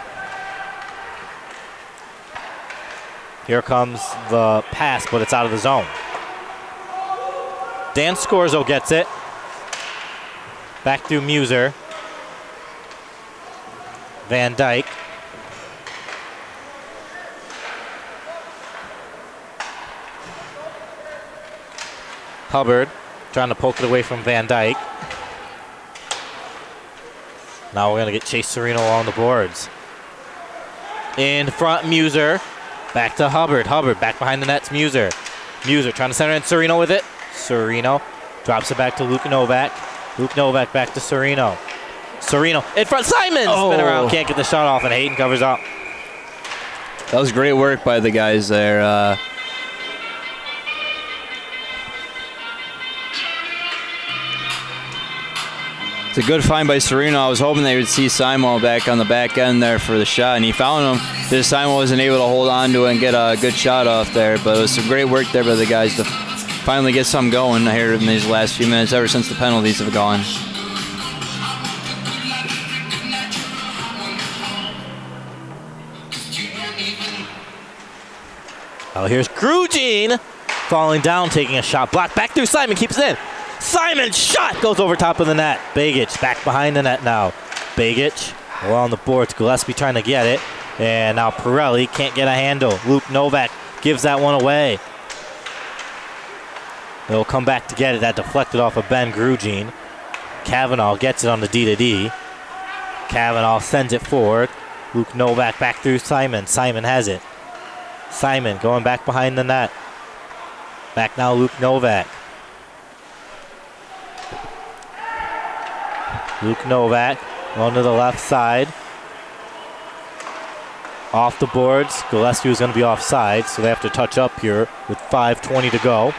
Here comes the pass, but it's out of the zone. Dan Scorzo gets it. Back through Muser. Van Dyke. Hubbard trying to poke it away from Van Dyke. Now we're going to get Chase Serino on the boards. In front, Muser. Back to Hubbard. Hubbard back behind the nets, Muser. Muser trying to center in. Serino with it. Serino drops it back to Luke Novak. Luke Novak back to Serino. Serino in front. Simon spin around. Can't get the shot off, and Hayden covers up. That was great work by the guys there. It's a good find by Serino. I was hoping they would see Simon back on the back end there for the shot, and he found him. Just Simon wasn't able to hold on to it and get a good shot off there, but it was some great work there by the guys to finally get something going here in these last few minutes ever since the penalties have gone. Oh, here's Grugin falling down, taking a shot. Blocked back through Simon, keeps it in. Simon shot goes over top of the net. Begich back behind the net now. Begich well on the boards. Gillespie trying to get it. And now Pirelli can't get a handle. Luke Novak gives that one away. They'll come back to get it. That deflected off of Ben Grugin. Cavanaugh gets it on the D-to-D. Cavanaugh sends it forward. Luke Novak back through Simon. Simon has it. Simon going back behind the net. Back now Luke Novak. Luke Novak Going to the left side. Off the boards. Gillespie was going to be offside, so they have to touch up here with 5:20 to go.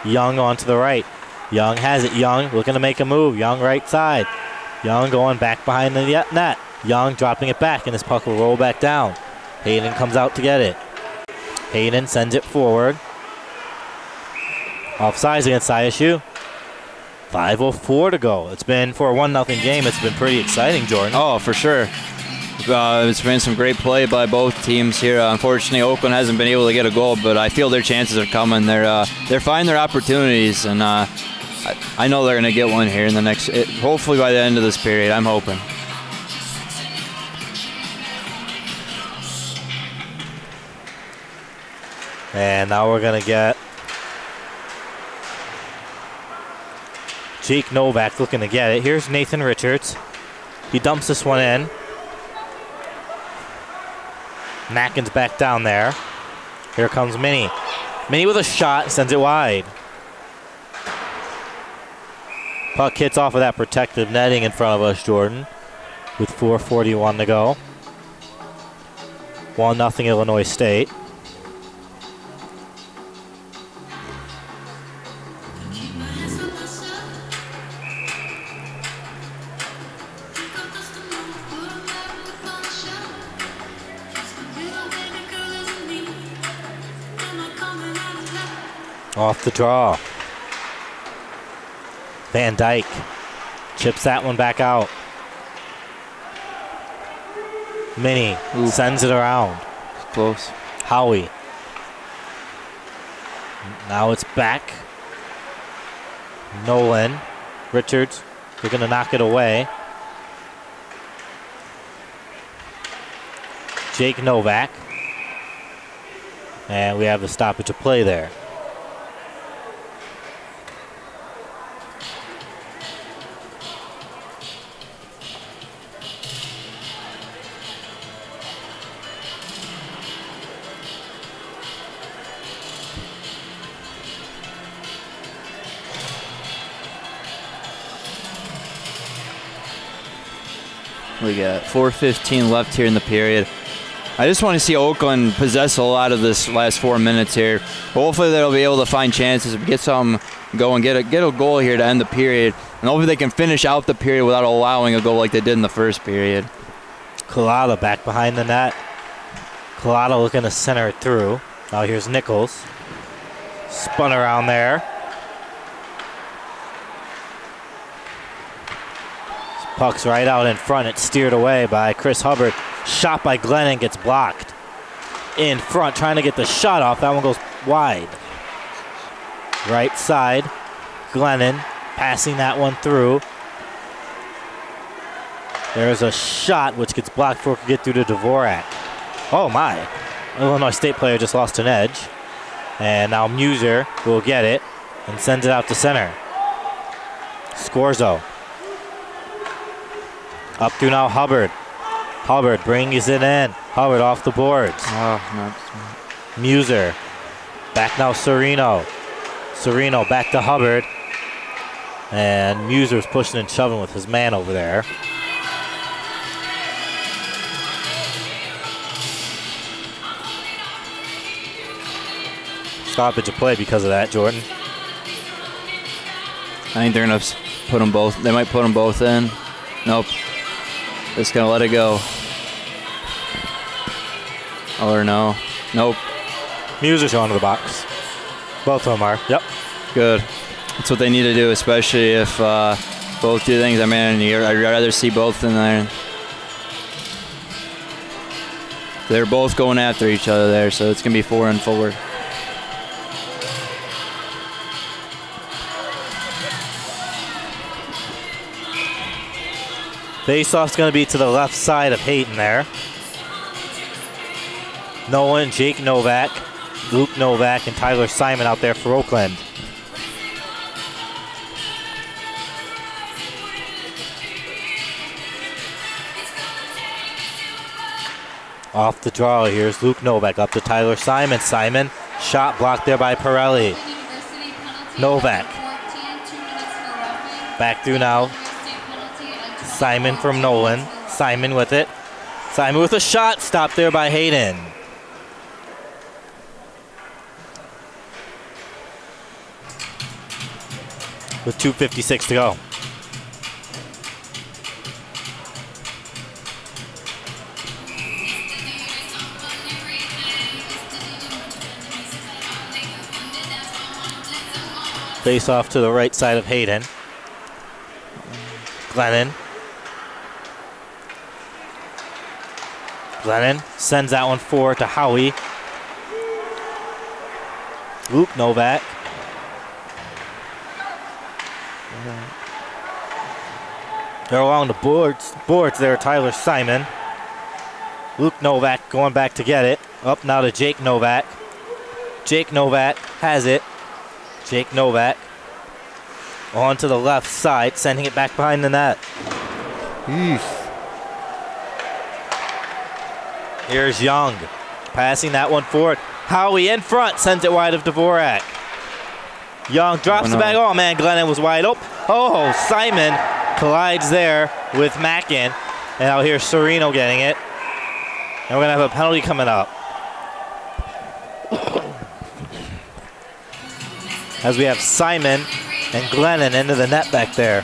Young on to the right. Young has it. Young looking to make a move. Young right side. Young going back behind the net. Young dropping it back, and this puck will roll back down. Hayden comes out to get it. Hayden sends it forward. Offsides against ISU. 5:04 to go. It's been, for a 1-0 game, it's been pretty exciting, Jordan. Oh, for sure. It's been some great play by both teams here. Unfortunately, Oakland hasn't been able to get a goal, but I feel their chances are coming. They're finding their opportunities, and I know they're going to get one here in the next, hopefully by the end of this period. I'm hoping. And now we're going to get Jake Novak looking to get it. Here's Nathan Richards. He dumps this one in. Mackin's back down there. Here comes Minnie. Minnie with a shot, sends it wide. Puck hits off of that protective netting in front of us, Jordan, with 4:41 to go. 1-0 Illinois State. Off the draw. Van Dyke chips that one back out. Minnie sends it around. Close. Howie. Now it's back. Nolan. Richards. They're going to knock it away. Jake Novak. And we have the stoppage of play there. We got 4:15 left here in the period. I just want to see Oakland possess a lot of this last 4 minutes here. Hopefully they'll be able to find chances, get something going, get a goal here to end the period, and hopefully they can finish out the period without allowing a goal like they did in the first period. Collada back behind the net. Collada looking to center it through. Now here's Nichols. Spun around there. Puck's right out in front. It's steered away by Chris Hubbard. Shot by Glennon gets blocked. In front, trying to get the shot off. That one goes wide. Right side. Glennon passing that one through. There's a shot which gets blocked before it can get through to Dvorak. Oh my. Illinois State player just lost an edge. And now Muser will get it and sends it out to center. Scorzo. Up through now Hubbard. Hubbard brings it in. Hubbard off the boards. Oh, no. Muser. Back now Serino. Serino back to Hubbard. And Muser's pushing and shoving with his man over there. Stoppage of play because of that, Jordan. I think they're going to put them both. They might put them both in. Nope. Just going to let it go. Or no. Nope. Muser's going to the box. Both of them are. Yep. Good. That's what they need to do, especially if both do things. I mean, I'd rather see both in there. They're both going after each other there, so it's going to be 4 and forward. Faceoff's going to be to the left side of Hayden there. Nolan, Jake Novak, Luke Novak, and Tyler Simon out there for Oakland. Off the draw, here's Luke Novak up to Tyler Simon. Simon, shot blocked there by Pirelli. Novak. Back through now. Simon from Nolan. Simon with it. Simon with a shot. Stopped there by Hayden. With 2:56 to go. Face off to the right side of Hayden. Glennon. Glennon sends that one forward to Howie. Luke Novak. They're along the boards there, Tyler Simon. Luke Novak going back to get it. Up now to Jake Novak. Jake Novak has it. Jake Novak on to the left side, sending it back behind the net. Here's Young, passing that one forward. Howie in front, sends it wide of Dvorak. Young drops the bag. Oh man, Glennon was wide open. Oh, Simon collides there with Mackin. And now here's Serino getting it. And we're gonna have a penalty coming up. As we have Simon and Glennon into the net back there.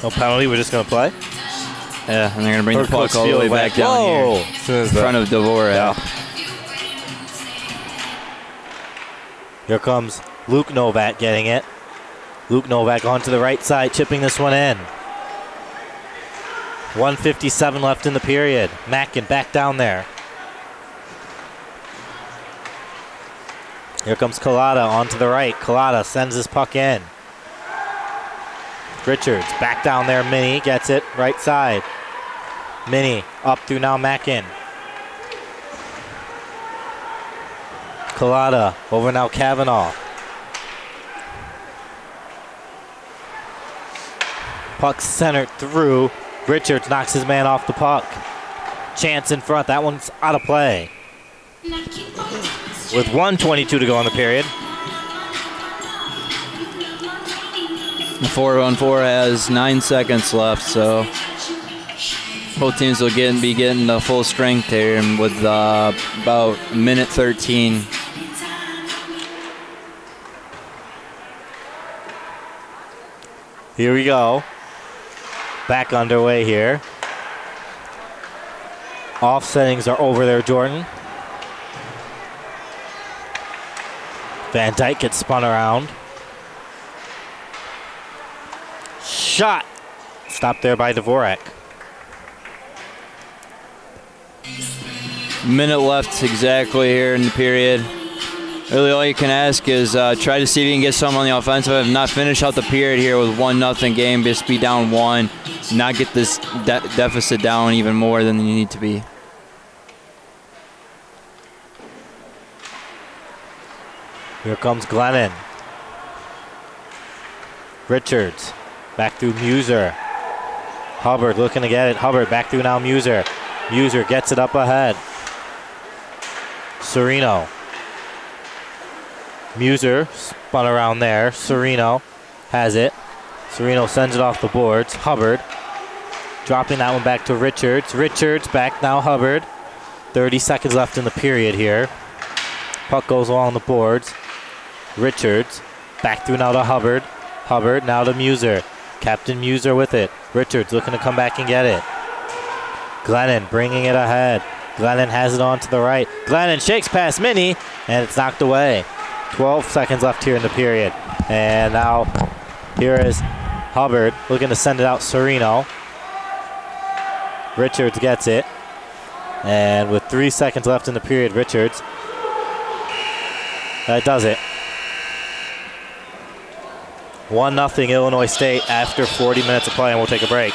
No penalty, we're just going to play? Yeah, and they're going to bring the puck all the way back down here in front of Dvorak. Yeah. Here comes Luke Novak getting it. Luke Novak onto the right side, chipping this one in. 1:57 left in the period. Mackin back down there. Here comes Collada onto the right. Collada sends his puck in. Richards back down there. Mini gets it right side. Mini up through now Mackin. Collada over now Kavanaugh. Puck centered through. Richards knocks his man off the puck. Chance in front. That one's out of play. With 1:22 to go in the period. The 4-on-4 has 9 seconds left, so both teams will be getting the full strength here, and with about minute 13. Here we go. Back underway here. Offsettings are over there, Jordan. Van Dyke gets spun around. Shot. Stopped there by Dvorak. Minute left exactly here in the period. Really all you can ask is try to see if you can get some on the offensive. If not, finish out the period here with 1-0 game. Just be down 1. Not get this deficit down even more than you need to be. Here comes Glennon. Richards. Back through Muser. Hubbard looking to get it. Hubbard back through now Muser. Muser gets it up ahead. Serino. Muser spun around there. Serino has it. Serino sends it off the boards. Hubbard dropping that one back to Richards. Richards back now Hubbard. 30 seconds left in the period here. Puck goes along the boards. Richards back through now to Hubbard. Hubbard now to Muser. Captain Muser with it. Richards looking to come back and get it. Glennon bringing it ahead. Glennon has it on to the right. Glennon shakes past Mini, and it's knocked away. 12 seconds left here in the period. And now here is Hubbard looking to send it out Serino. Richards gets it. And with 3 seconds left in the period, Richards. That does it. 1-0 Illinois State after 40 minutes of play, and we'll take a break.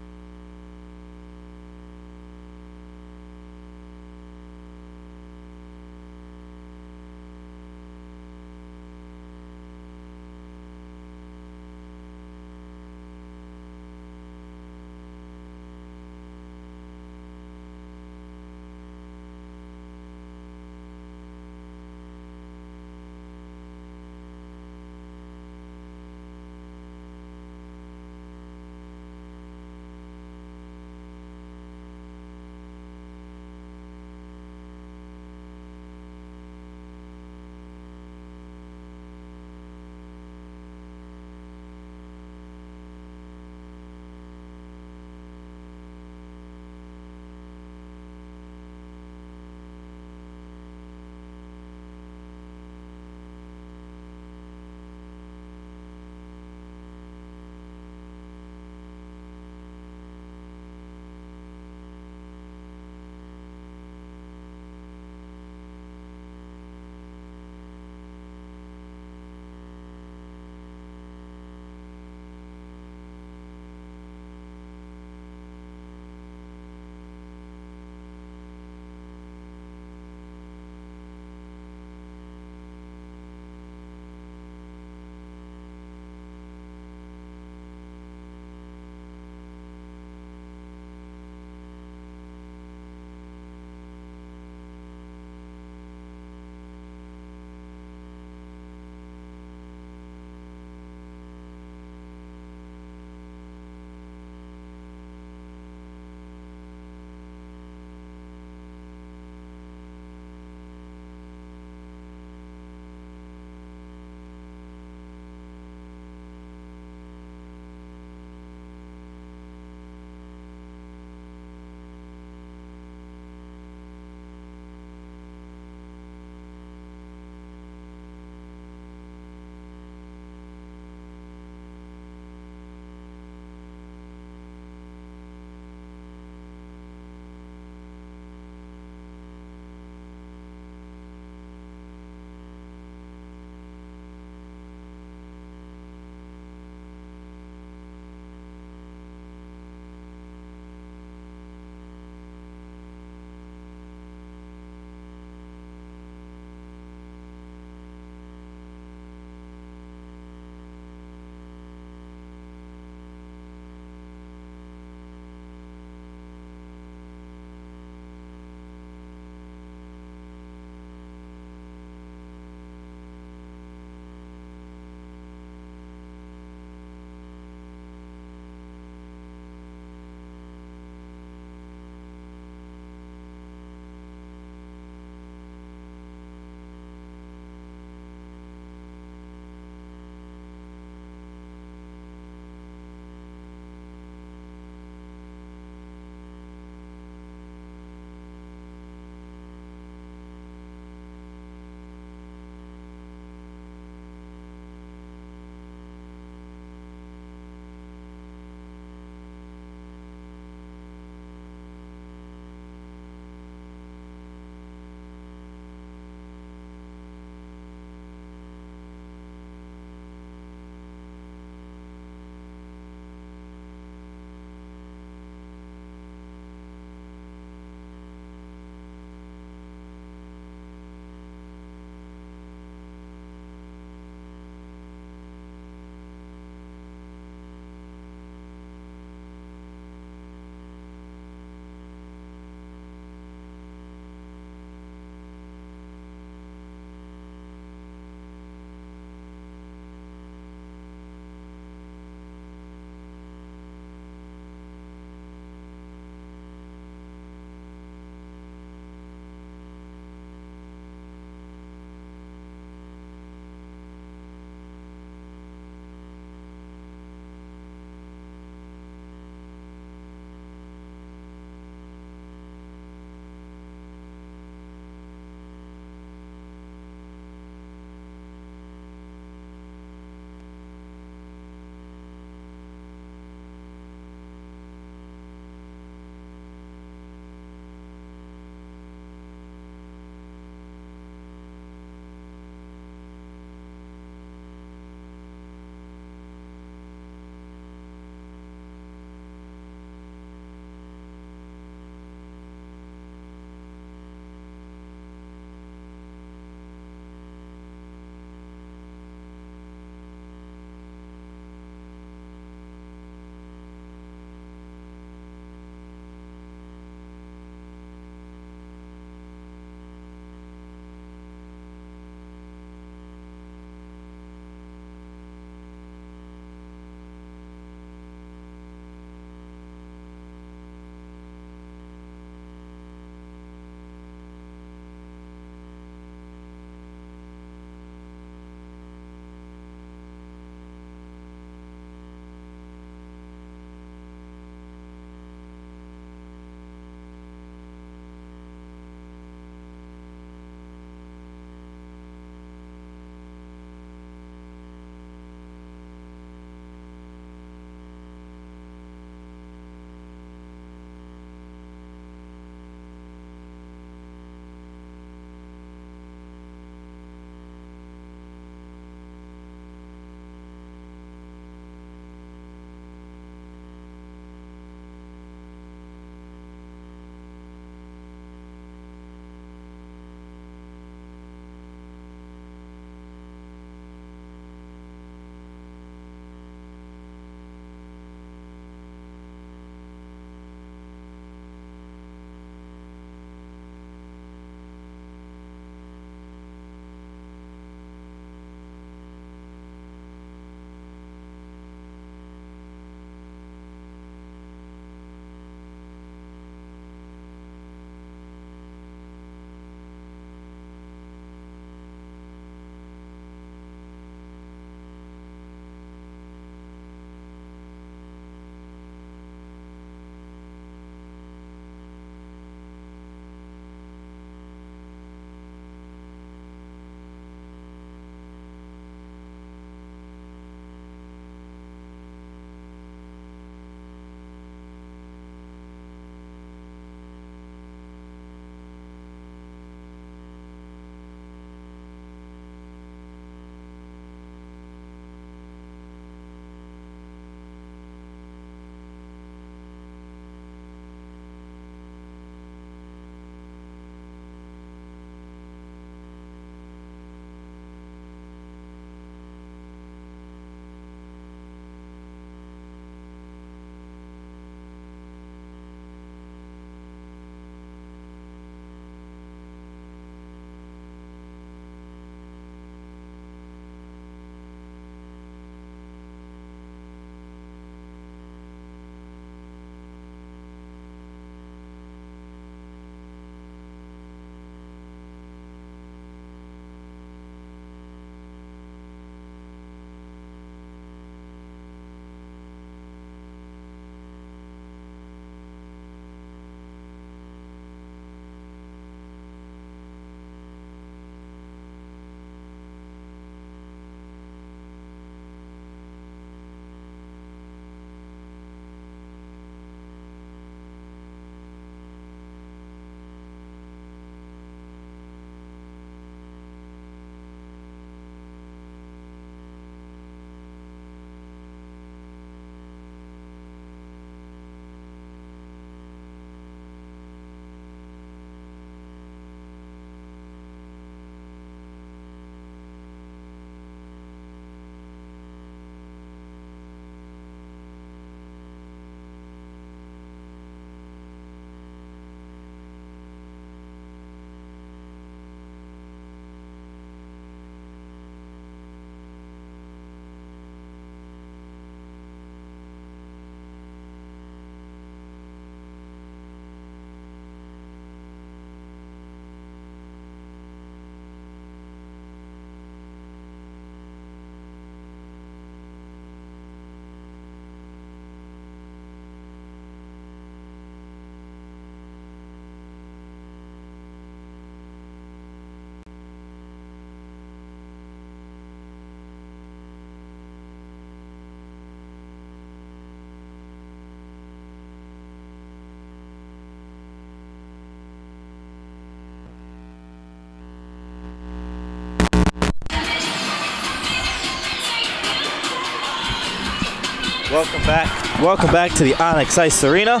Welcome back to the Onyx Ice Arena.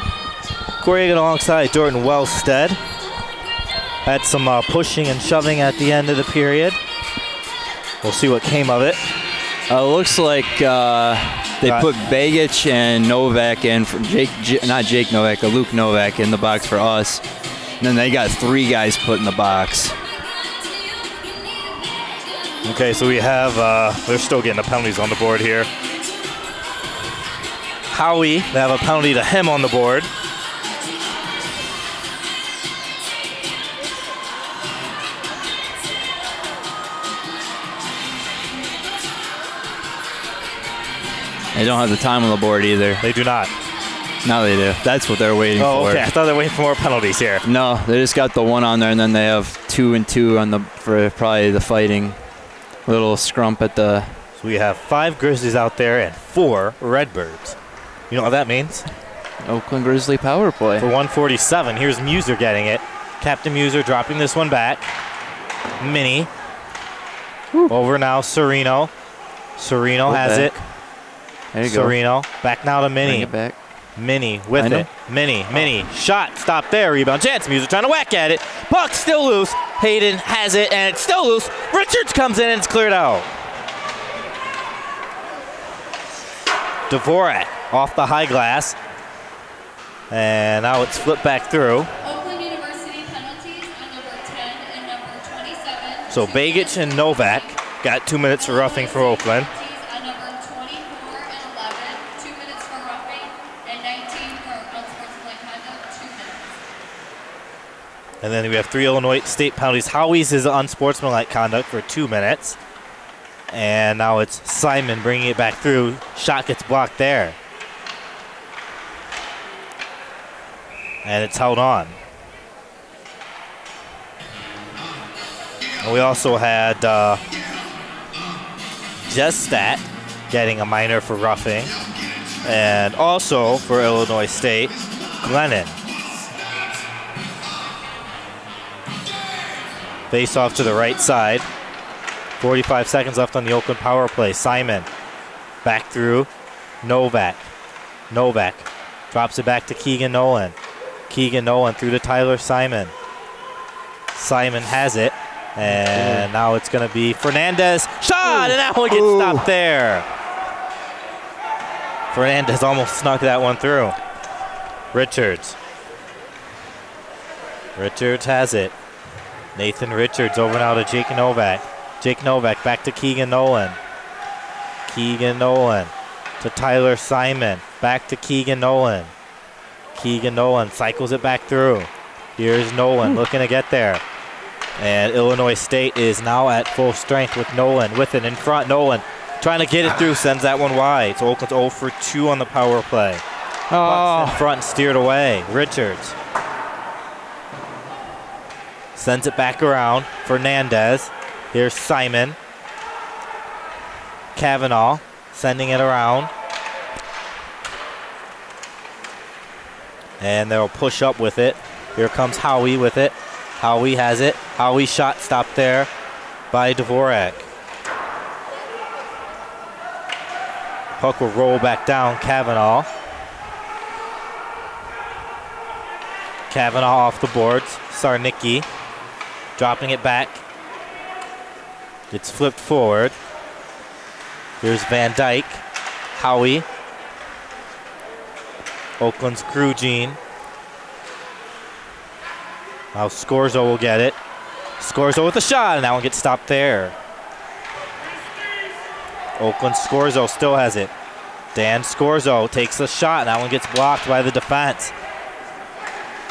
Corey alongside Jordan Wellstead. Had some pushing and shoving at the end of the period. We'll see what came of it. Looks like they put Bagich and Novak in for Luke Novak in the box for us. And then they got 3 guys put in the box. Okay, so we have, they're still getting the penalties on the board here. Howie, they have a penalty to him on the board. They don't have the time on the board either. They do not. Now they do. That's what they're waiting for. Oh, okay. I thought they were waiting for more penalties here. No, they just got the 1 on there, and then they have 2 and 2 on for probably the fighting. Little scrump at the. So we have 5 Grizzlies out there and 4 Redbirds. You know what that means? Oakland Grizzly power play. For 147, here's Muser getting it. Captain Muser dropping this one back. Mini. Woo. Over now, Sereno. Sereno has it. There you Sereno. Back now to Mini. Bring it back. Mini with it. Mini. Shot. Stop there. Rebound chance. Muser trying to whack at it. Puck still loose. Hayden has it, and it's still loose. Richards comes in, and it's cleared out. Dvorak off the high glass. And now it's flipped back through. Oakland University penalties on number 10 and number 27. So Bagich and Novak got 2 minutes for roughing for Oakland. On number 24 and 11, 2 minutes for roughing, and 19 for unsportsmanlike conduct, 2 minutes. And then we have 3 Illinois State penalties. Howie's is unsportsmanlike conduct for 2 minutes. And now it's Simon bringing it back through. Shot gets blocked there. And it's held on. And we also had Jestat getting a minor for roughing. And also for Illinois State, Glennon. Face off to the right side. 45 seconds left on the Oakland power play. Simon back through Novak. Novak drops it back to Keegan Nolan. Keegan Nolan through to Tyler Simon. Simon has it. And now it's going to be Fernandez. Shot! And that one gets stopped there. Fernandez almost snuck that one through. Richards. Richards has it. Nathan Richards over now to Jake Novak. Jake Novak back to Keegan Nolan. Keegan Nolan to Tyler Simon. Back to Keegan Nolan. Keegan Nolan cycles it back through. Here's Nolan looking to get there. And Illinois State is now at full strength with Nolan with it in front. Nolan trying to get it through, sends that one wide. So Oakland's 0 for 2 on the power play. Bucks in front and steered away. Richards sends it back around. Fernandez. Here's Simon. Kavanaugh sending it around. And they'll push up with it. Here comes Howie with it. Howie has it. Howie shot stopped there by Dvorak. Puck will roll back down. Kavanaugh. Kavanaugh off the boards. Sarnicki dropping it back. It's flipped forward. Here's Van Dyke. Howie. Oakland's Krugine. Now Scorzo will get it. Scorzo with a shot, and that one gets stopped there. Oakland Scorzo still has it. Dan Scorzo takes the shot, and that one gets blocked by the defense.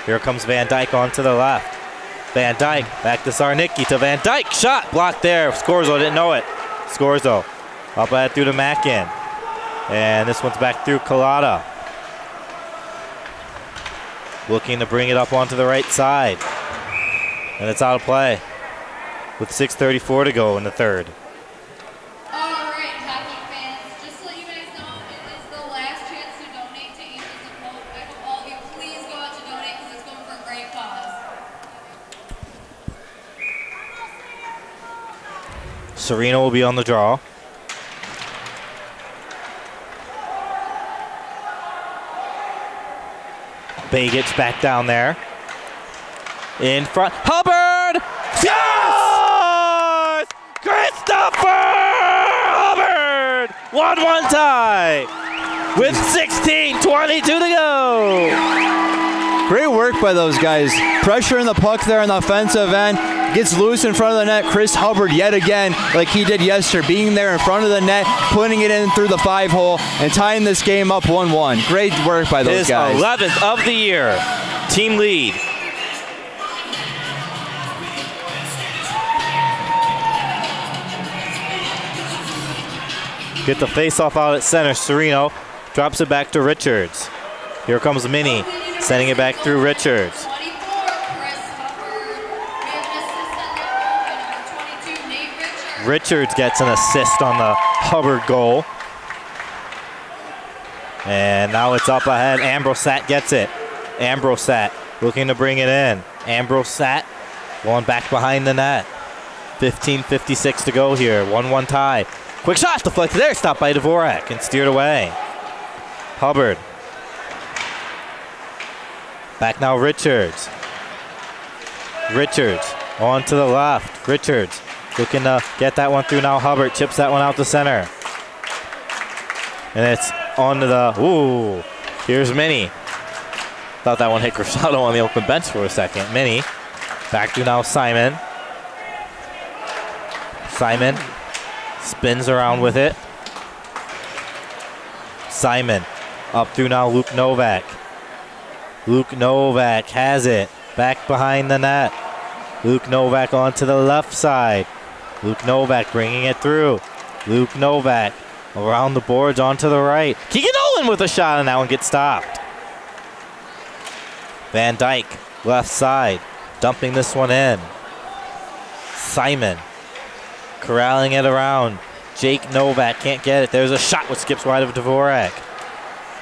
Here comes Van Dyke onto the left. Van Dyke back to Sarnicki to Van Dyke. Shot blocked there. Scorzo didn't know it. Scorzo up ahead through to Mackin. And this one's back through Collada. Looking to bring it up onto the right side. And it's out of play with 6:34 to go in the third. All right, hockey fans, just to let you guys know, it is the last chance to donate to Angels of Hope. I hope all of you please go out to donate because it's going for a great cause. Sereno will be on the draw. Bagich back down there. In front. Hubbard! Scores! Christopher Hubbard! 1-1 tie with 16:22 to go. Great work by those guys. Pressuring the puck there on the offensive end. Gets loose in front of the net. Chris Hubbard yet again, like he did yesterday, being there in front of the net, putting it in through the 5-hole, and tying this game up 1-1. Great work by those guys. His 11th of the year. Team lead. Get the face-off out at center. Serino drops it back to Richards. Here comes Minnie, sending it back through Richards. Richards gets an assist on the Hubbard goal. And now it's up ahead. Ambrosat gets it. Ambrosat looking to bring it in. Ambrosat going back behind the net. 15:56 to go here. 1-1 tie. Quick shot deflected there. Stopped by Dvorak and steered away. Hubbard. Back now Richards. Richards on to the left. Richards looking to get that one through now. Hubbard chips that one out to center. And it's on to the, ooh, here's Minnie. Thought that one hit Grosado on the Oakland bench for a second. Minnie, back to now Simon. Simon spins around with it. Simon up through now Luke Novak. Luke Novak has it. Back behind the net. Luke Novak onto the left side. Luke Novak bringing it through. Luke Novak around the boards onto the right. Keegan Nolan with a shot, and that one gets stopped. Van Dyke, left side, dumping this one in. Simon corralling it around. Jake Novak can't get it. There's a shot which skips wide of Dvorak.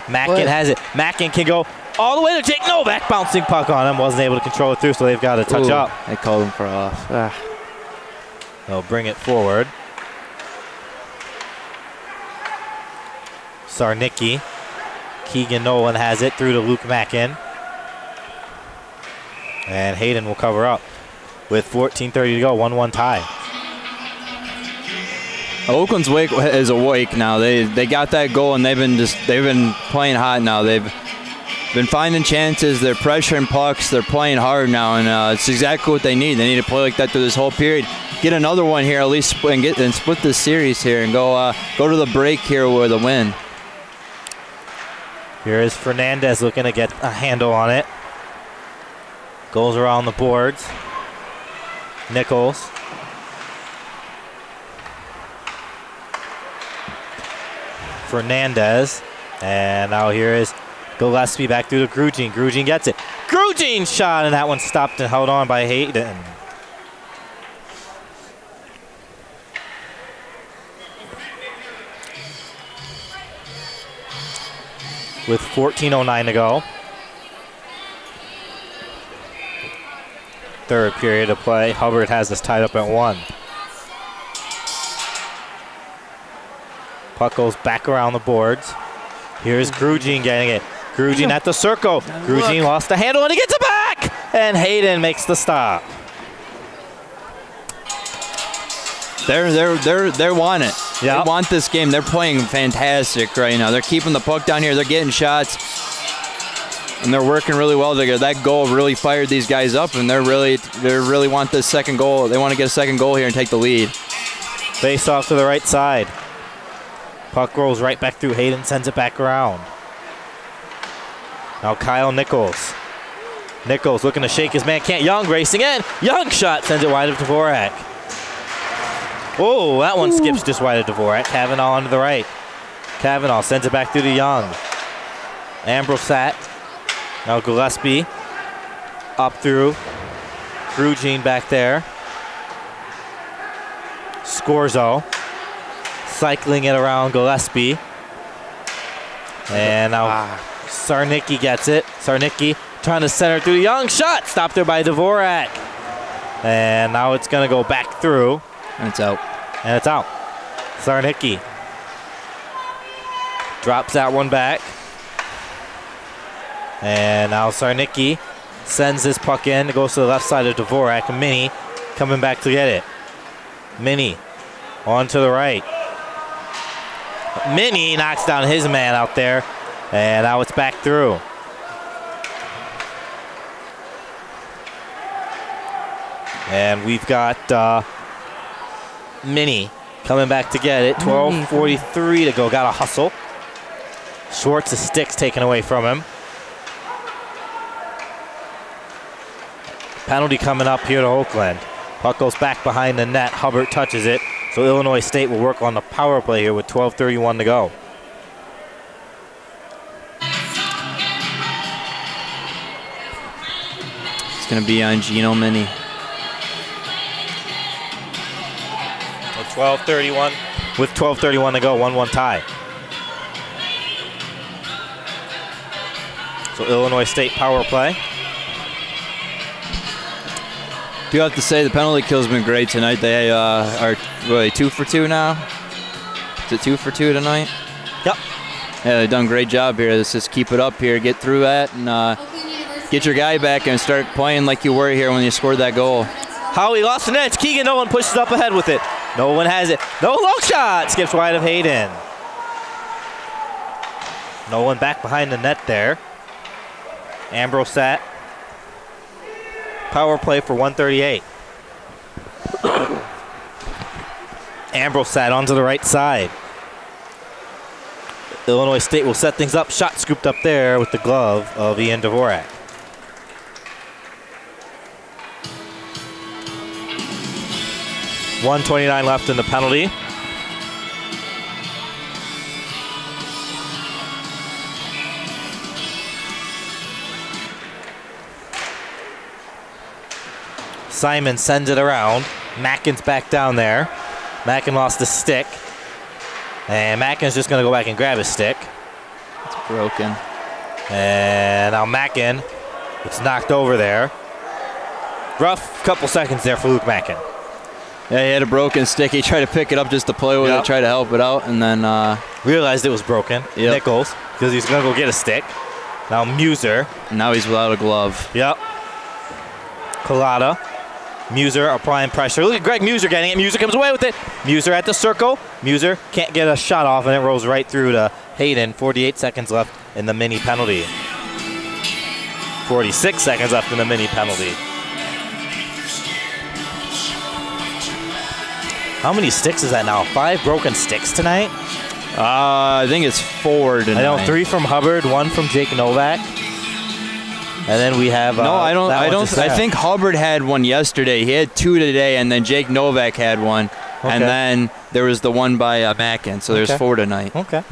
Mackin has it. Mackin can go all the way to Jake Novak. Bouncing puck on him. Wasn't able to control it through, so they've got to touch up. They called him for off. They'll bring it forward. Sarnicki. Keegan Nolan has it through to Luke Mackin. And Hayden will cover up with 14:30 to go. 1-1 tie. Oakland's wake is awake now. They got that goal and they've been playing hot now. They've been finding chances. They're pressuring pucks. They're playing hard now, and it's exactly what they need. They need to play like that through this whole period. Get another one here at least, and split this series here, and go to the break here with a win. Here is Fernandez looking to get a handle on it. Goes around the boards. Nichols. Fernandez. And now here is Gillespie back through to Grugin. Grugin gets it. Grugin shot, and that one stopped and held on by Hayden. With 14:09 to go. Third period of play. Hubbard has this tied up at 1. Puck goes back around the boards. Here's Grugin getting it. Grugin at the circle. Grugin lost the handle and he gets it back! And Hayden makes the stop. They want it. Yep. They want this game. They're playing fantastic right now. They're keeping the puck down here. They're getting shots. And they're working really well together. That goal really fired these guys up, and they really want this second goal. They want to get a second goal here and take the lead. Face off to the right side. Puck rolls right back through. Hayden sends it back around. Now Kyle Nichols. Nichols looking to shake his man. Can't. Young racing in. Young shot sends it wide of Dvorak. Oh, that one skips just wide of Dvorak. Kavanaugh onto the right. Kavanaugh sends it back through to Young. Ambrosat. Now Gillespie. Up through. Grugin back there. Scorzo. Cycling it around Gillespie. And now Sarnicki gets it. Sarnicki trying to center through. Young shot. Stopped there by Dvorak. And now it's going to go back through. And it's out. And it's out. Sarnicki drops that one back. And now Sarnicki sends this puck in. It goes to the left side of Dvorak. Mini coming back to get it. Mini on to the right. Mini knocks down his man out there. And now it's back through. And we've got Mini coming back to get it. 12:43 to go. Got a hustle. Schwartz's stick's taken away from him. Penalty coming up here to Oakland. Puck goes back behind the net. Hubbard touches it. So Illinois State will work on the power play here with 12:31 to go. It's going to be on Gino Mini. 12:31 with 12:31 to go. 1-1 tie. So Illinois State power play. Do have to say the penalty kill's been great tonight. They are really 2 for 2 now. Is it 2 for 2 tonight? Yep. Yeah, they've done a great job here. Let's just keep it up here, get through that, and get your guy back and start playing like you were here when you scored that goal. Howie lost the net. Keegan Nolan pushes up ahead with it. No one has it. No long shot. Skips wide of Hayden. No one back behind the net there. Ambrosat. Power play for 138. Ambrosat onto the right side. Illinois State will set things up. Shot scooped up there with the glove of Ian Dvorak. .129 left in the penalty. Simon sends it around. Mackin's back down there. Mackin lost the stick. And Mackin's just going to go back and grab his stick. It's broken. And now Mackin, it's knocked over there. Rough couple seconds there for Luke Mackin. Yeah, he had a broken stick. He tried to pick it up just to play with it, try to help it out, and then realized it was broken. Yep. Nichols, because he's going to go get a stick. Now Muser. Now he's without a glove. Yep. Collada. Muser applying pressure. Look at Greg Muser getting it. Muser comes away with it. Muser at the circle. Muser can't get a shot off, and it rolls right through to Hayden. 48 seconds left in the mini penalty. 46 seconds left in the mini penalty. How many sticks is that now? 5 broken sticks tonight? I think it's 4 tonight. I know 3 from Hubbard, 1 from Jake Novak. And then we have no, I don't. I think Hubbard had one yesterday. He had 2 today, and then Jake Novak had one, and then there was the one by Mackin. So there's 4 tonight. Okay.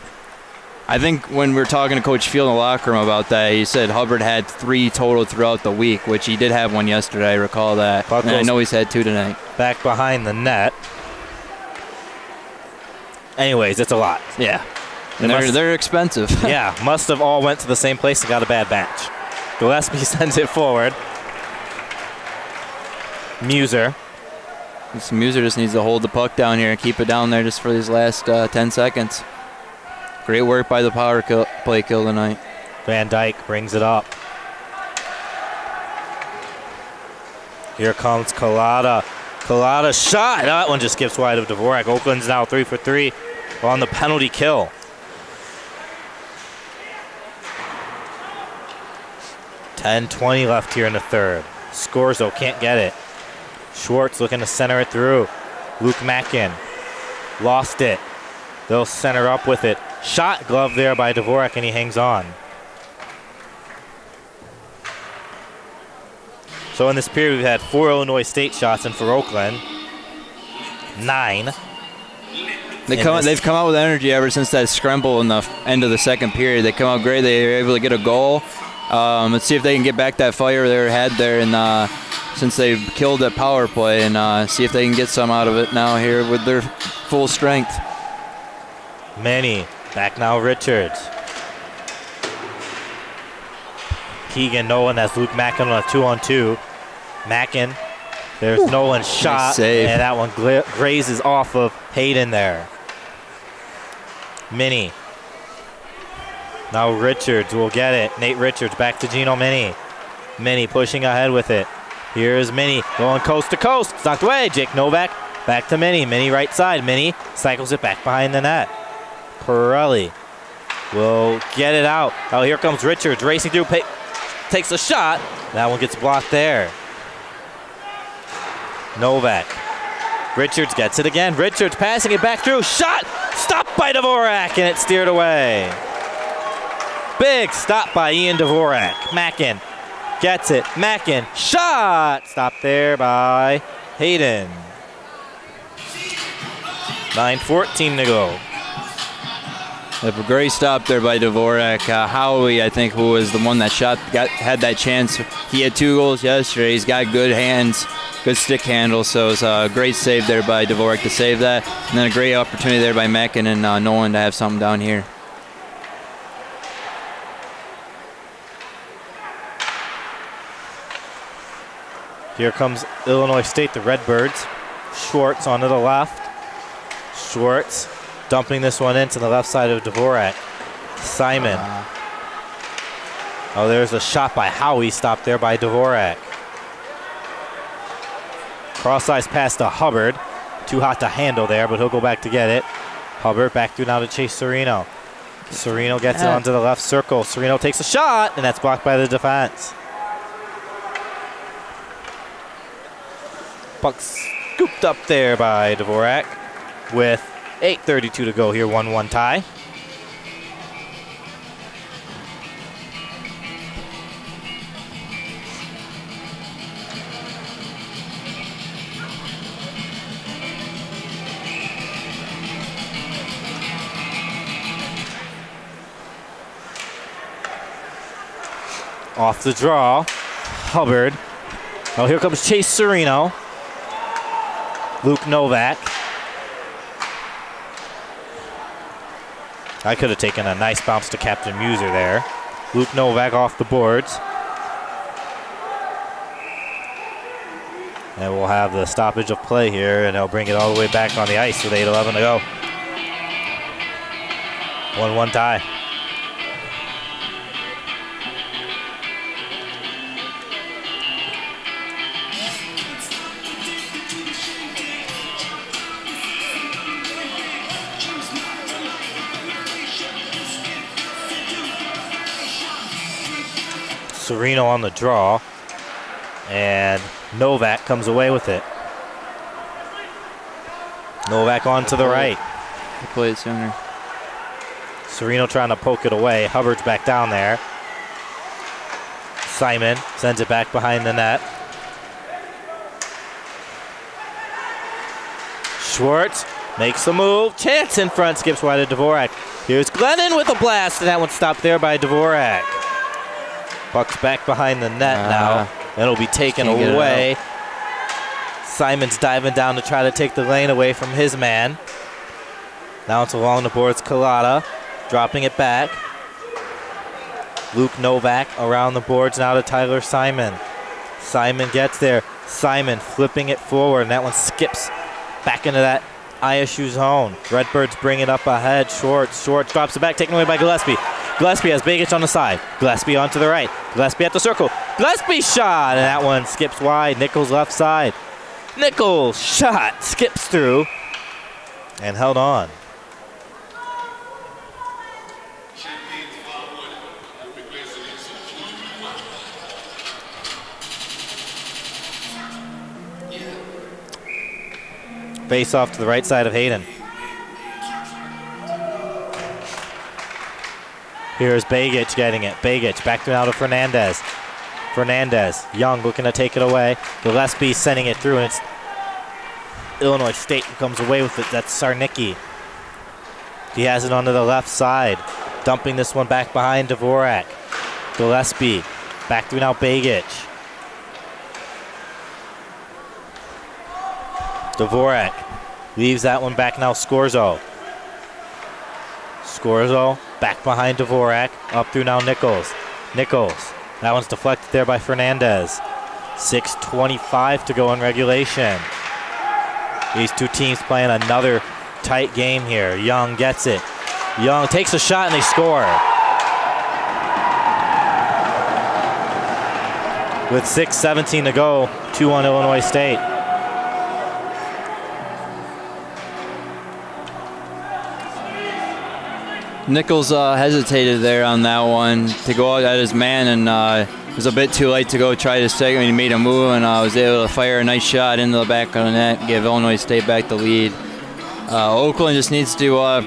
I think when we were talking to Coach Field in the locker room about that, he said Hubbard had 3 total throughout the week, which he did have one yesterday. I recall that. And I know he's had 2 tonight. Back behind the net. Anyways, it's a lot. Yeah. And they're expensive. Yeah, must have all went to the same place and got a bad batch. Gillespie sends it forward. Muser. Muser just needs to hold the puck down here and keep it down there just for these last 10 seconds. Great work by the power play kill tonight. Van Dyke brings it up. Here comes Collada. Collada shot. That one just skips wide of Dvorak. Oakland's now 3 for 3 on the penalty kill. 10:20 left here in the third. Scorzo can't get it. Schwartz looking to center it through. Luke Mackin lost it. They'll center up with it. Shot glove there by Dvorak, and he hangs on. So in this period, we've had 4 Illinois State shots, and for Oakland, 9. They've come out with energy ever since that scramble in the end of the second period. They come out great. They were able to get a goal. Let's see if they can get back that fire they had there, and since they've killed that power play, and see if they can get some out of it now here with their full strength. Manny, back now Richards. Keegan Nolan has Luke Mackin on a 2-on-2. Mackin, there's Nolan's shot, nice save. And that one grazes off of Hayden there. Minnie. Now Richards will get it. Nate Richards back to Gino Mini. Mini pushing ahead with it. Here's Mini going coast to coast. It's knocked away. Jake Novak back to Mini. Mini right side. Mini cycles it back behind the net. Pirelli will get it out. Oh, here comes Richards racing through. Takes a shot. That one gets blocked there. Novak. Richards gets it again. Richards passing it back through. Shot! Stopped by Dvorak, and it steered away. Big stop by Ian Dvorak. Mackin gets it. Mackin. Shot! Stopped there by Hayden. 9:14 to go. A great stop there by Dvorak. Howie, I think, who was the one that had that chance. He had 2 goals yesterday. He's got good hands, good stick handle, so it's a great save there by Dvorak to save that. And then a great opportunity there by Mackin and Nolan to have something down here. Here comes Illinois State, the Redbirds. Schwartz onto the left. Schwartz dumping this one into the left side of Dvorak. Simon. Oh, there's a shot by Howie, stopped there by Dvorak. Cross-ice pass to Hubbard. Too hot to handle there, but he'll go back to get it. Hubbard back through now to Chase Serino. Serino gets it onto the left circle. Serino takes a shot, and that's blocked by the defense. Puck scooped up there by Dvorak with 8:32 to go here, 1-1 tie. Off the draw, Hubbard. Oh, here comes Chase Serino. Luke Novak. I could have taken a nice bounce to Captain Muser there. Luke Novak off the boards. And we'll have the stoppage of play here, and they'll bring it all the way back on the ice with 8:11 to go. 1-1 tie. Serino on the draw, and Novak comes away with it. Novak on to the right. He played sooner. Serino trying to poke it away. Hubbard's back down there. Simon sends it back behind the net. Schwartz makes a move. Chance in front, skips wide to Dvorak. Here's Glennon with a blast, and that one stopped there by Dvorak. Puck's back behind the net now. It'll be taken away. Simon's diving down to try to take the lane away from his man. Now it's along the boards. Collada dropping it back. Luke Novak around the boards now to Tyler Simon. Simon gets there. Simon flipping it forward, and that one skips back into that ISU zone. Redbirds bring it up ahead. Schwartz drops it back, taken away by Gillespie. Gillespie has Begich on the side. Gillespie onto the right. Gillespie at the circle. Gillespie shot, and that one skips wide. Nichols left side. Nichols shot, skips through, and held on. Face off to the right side of Hayden. Here's Begich getting it. Begich back to now to Fernandez. Fernandez, Young looking to take it away. Gillespie sending it through, and it's Illinois State who comes away with it. That's Sarnicki. He has it onto the left side. Dumping this one back behind Dvorak. Gillespie back through now Begich. Dvorak leaves that one back now Scorzo. Scorzo back behind Dvorak. Up through now Nichols. Nichols. That one's deflected there by Fernandez. 6:25 to go in regulation. These two teams playing another tight game here. Young gets it. Young takes a shot and they score. with 6:17 to go, 2-1 Illinois State. Nichols hesitated there on that one to go out at his man, and it was a bit too late to go try to second. He made a move and was able to fire a nice shot into the back of the net, give Illinois State back the lead. Oakland just needs to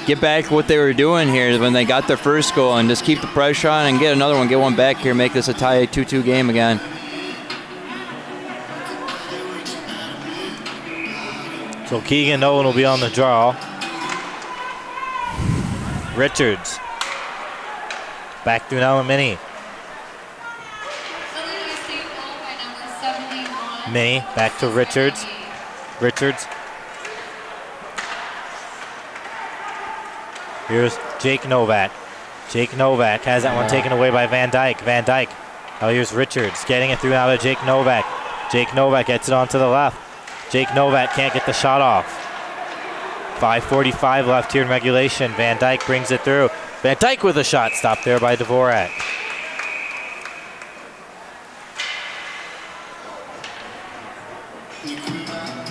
get back what they were doing here when they got their first goal and just keep the pressure on and get another one, get one back here, make this a tie 2-2 game again. So Keegan Nolan will be on the draw. Richards. Back through now to Minnie. Minnie, back to Richards. Richards. Here's Jake Novak. Jake Novak has that one taken away by Van Dyke. Van Dyke. Now here's Richards getting it through now to Jake Novak. Jake Novak gets it on to the left. Jake Novak can't get the shot off. 5:45 left here in regulation. Van Dyke brings it through. Van Dyke with a shot stopped there by Dvorak.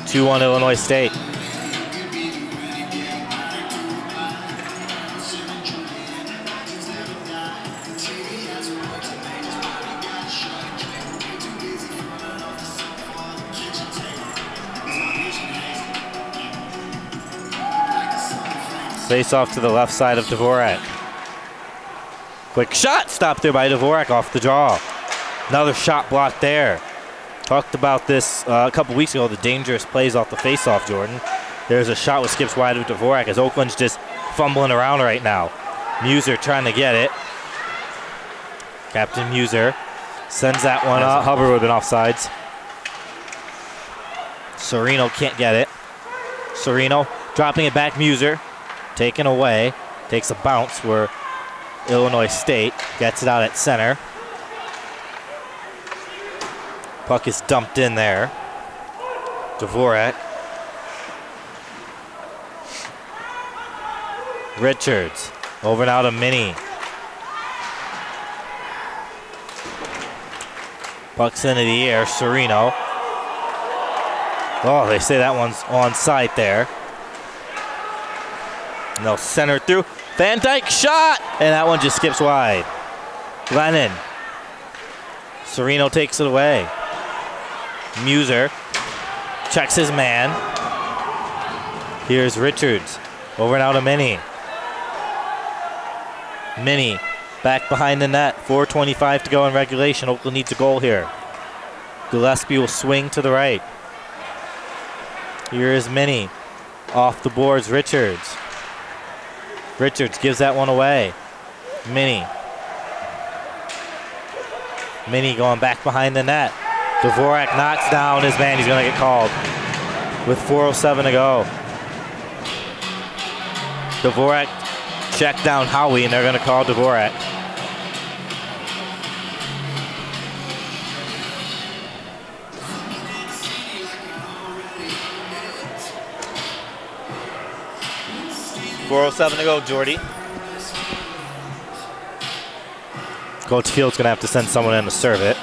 (2-1) Illinois State. Face off to the left side of Dvorak. Quick shot stopped there by Dvorak off the draw. Another shot blocked there. Talked about this a couple weeks ago, the dangerous plays off the face-off, Jordan. There's a shot which skips wide with Dvorak as Oakland's just fumbling around right now. Muser trying to get it. Captain Muser sends that one out. Hubbard would have been offsides. Sereno can't get it. Sereno dropping it back. Muser taken away. Takes a bounce where Illinois State gets it out at center. Puck is dumped in there. Dvorak. Richards. Over now to Minnie. Puck's into the air. Sereno. Oh, they say that one's onside there. And they'll center through. Van Dyke shot! And that one just skips wide. Glennon. Sereno takes it away. Muser checks his man. Here's Richards. Over now to Minnie. Minnie back behind the net. 4:25 to go in regulation. Oakland needs a goal here. Gillespie will swing to the right. Here is Minnie. Off the boards, Richards. Richards gives that one away. Minnie. Minnie going back behind the net. Dvorak knocks down his man. He's going to get called with 4:07 to go. Dvorak checked down Howie, and they're going to call Dvorak. .407 to go, Jordy. Coach Field's going to have to send someone in to serve it.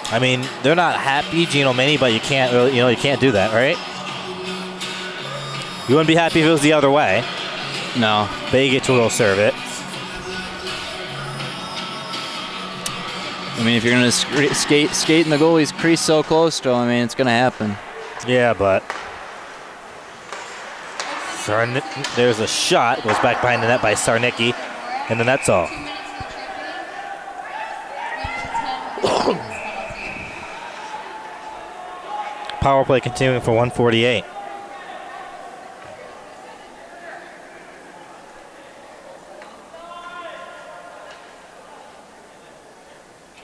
I mean, they're not happy, Gino Mini, but you can't really, you can't do that, right? You wouldn't be happy if it was the other way. No. But you get to go serve it. I mean, if you're going to skate in the goalie's crease so close to him, I mean, it's going to happen. Yeah, but there's a shot. Goes back behind the net by Sarnicki, and then that's all. Power play continuing for 1:48.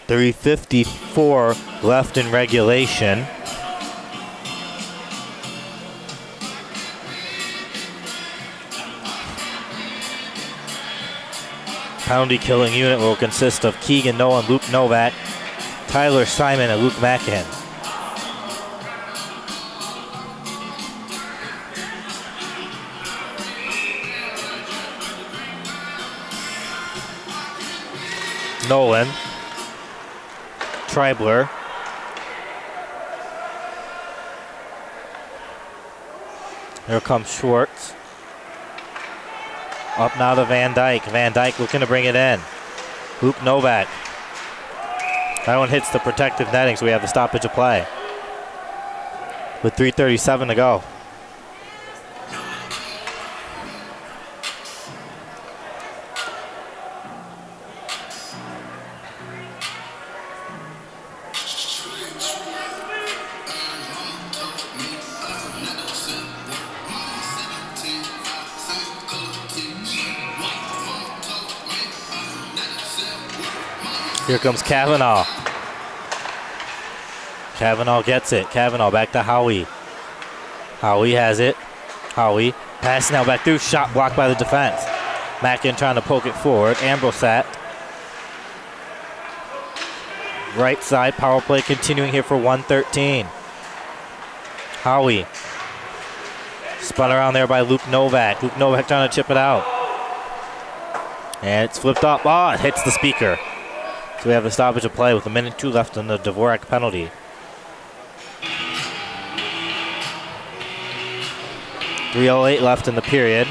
.354 left in regulation. Penalty killing unit will consist of Keegan Nolan, Luke Novak, Tyler Simon, and Luke Mackin. Nolan. Tribler. Here comes Schwartz. Up now to Van Dyke. Van Dyke looking to bring it in. Luke Novak. That one hits the protective netting, so we have a stoppage of play. With 3:37 to go. Here comes Kavanaugh. Kavanaugh gets it. Kavanaugh back to Howie. Howie has it. Howie. Pass now back through. Shot blocked by the defense. Mackin trying to poke it forward. Ambrosat. Right side. Power play continuing here for 1:13. Howie. Spun around there by Luke Novak. Luke Novak trying to chip it out. And it's flipped up. Oh, it hits the speaker. So we have a stoppage of play with 1:02 left on the Dvorak penalty. .308 left in the period.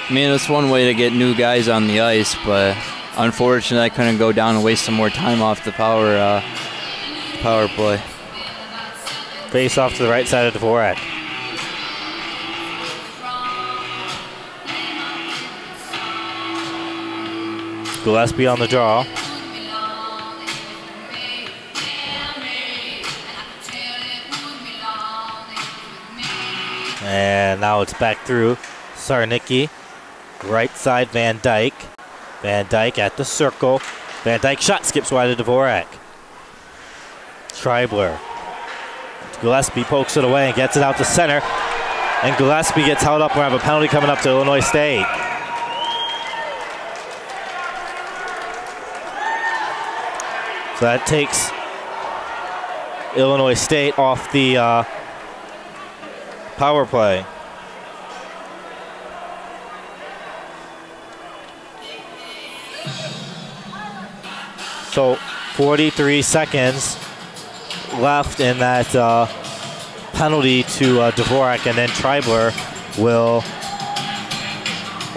I mean, it's one way to get new guys on the ice, but unfortunately I couldn't go down and waste some more time off the power play. Face off to the right side of Dvorak. Gillespie on the draw. And now it's back through. Sarnicki. Right side, Van Dyke. Van Dyke at the circle. Van Dyke shot skips wide of Dvorak. Tribler. Gillespie pokes it away and gets it out to center. And Gillespie gets held up. We have a penalty coming up to Illinois State. So that takes Illinois State off the power play. So 43 seconds left in that penalty to Dvorak, and then Tribler will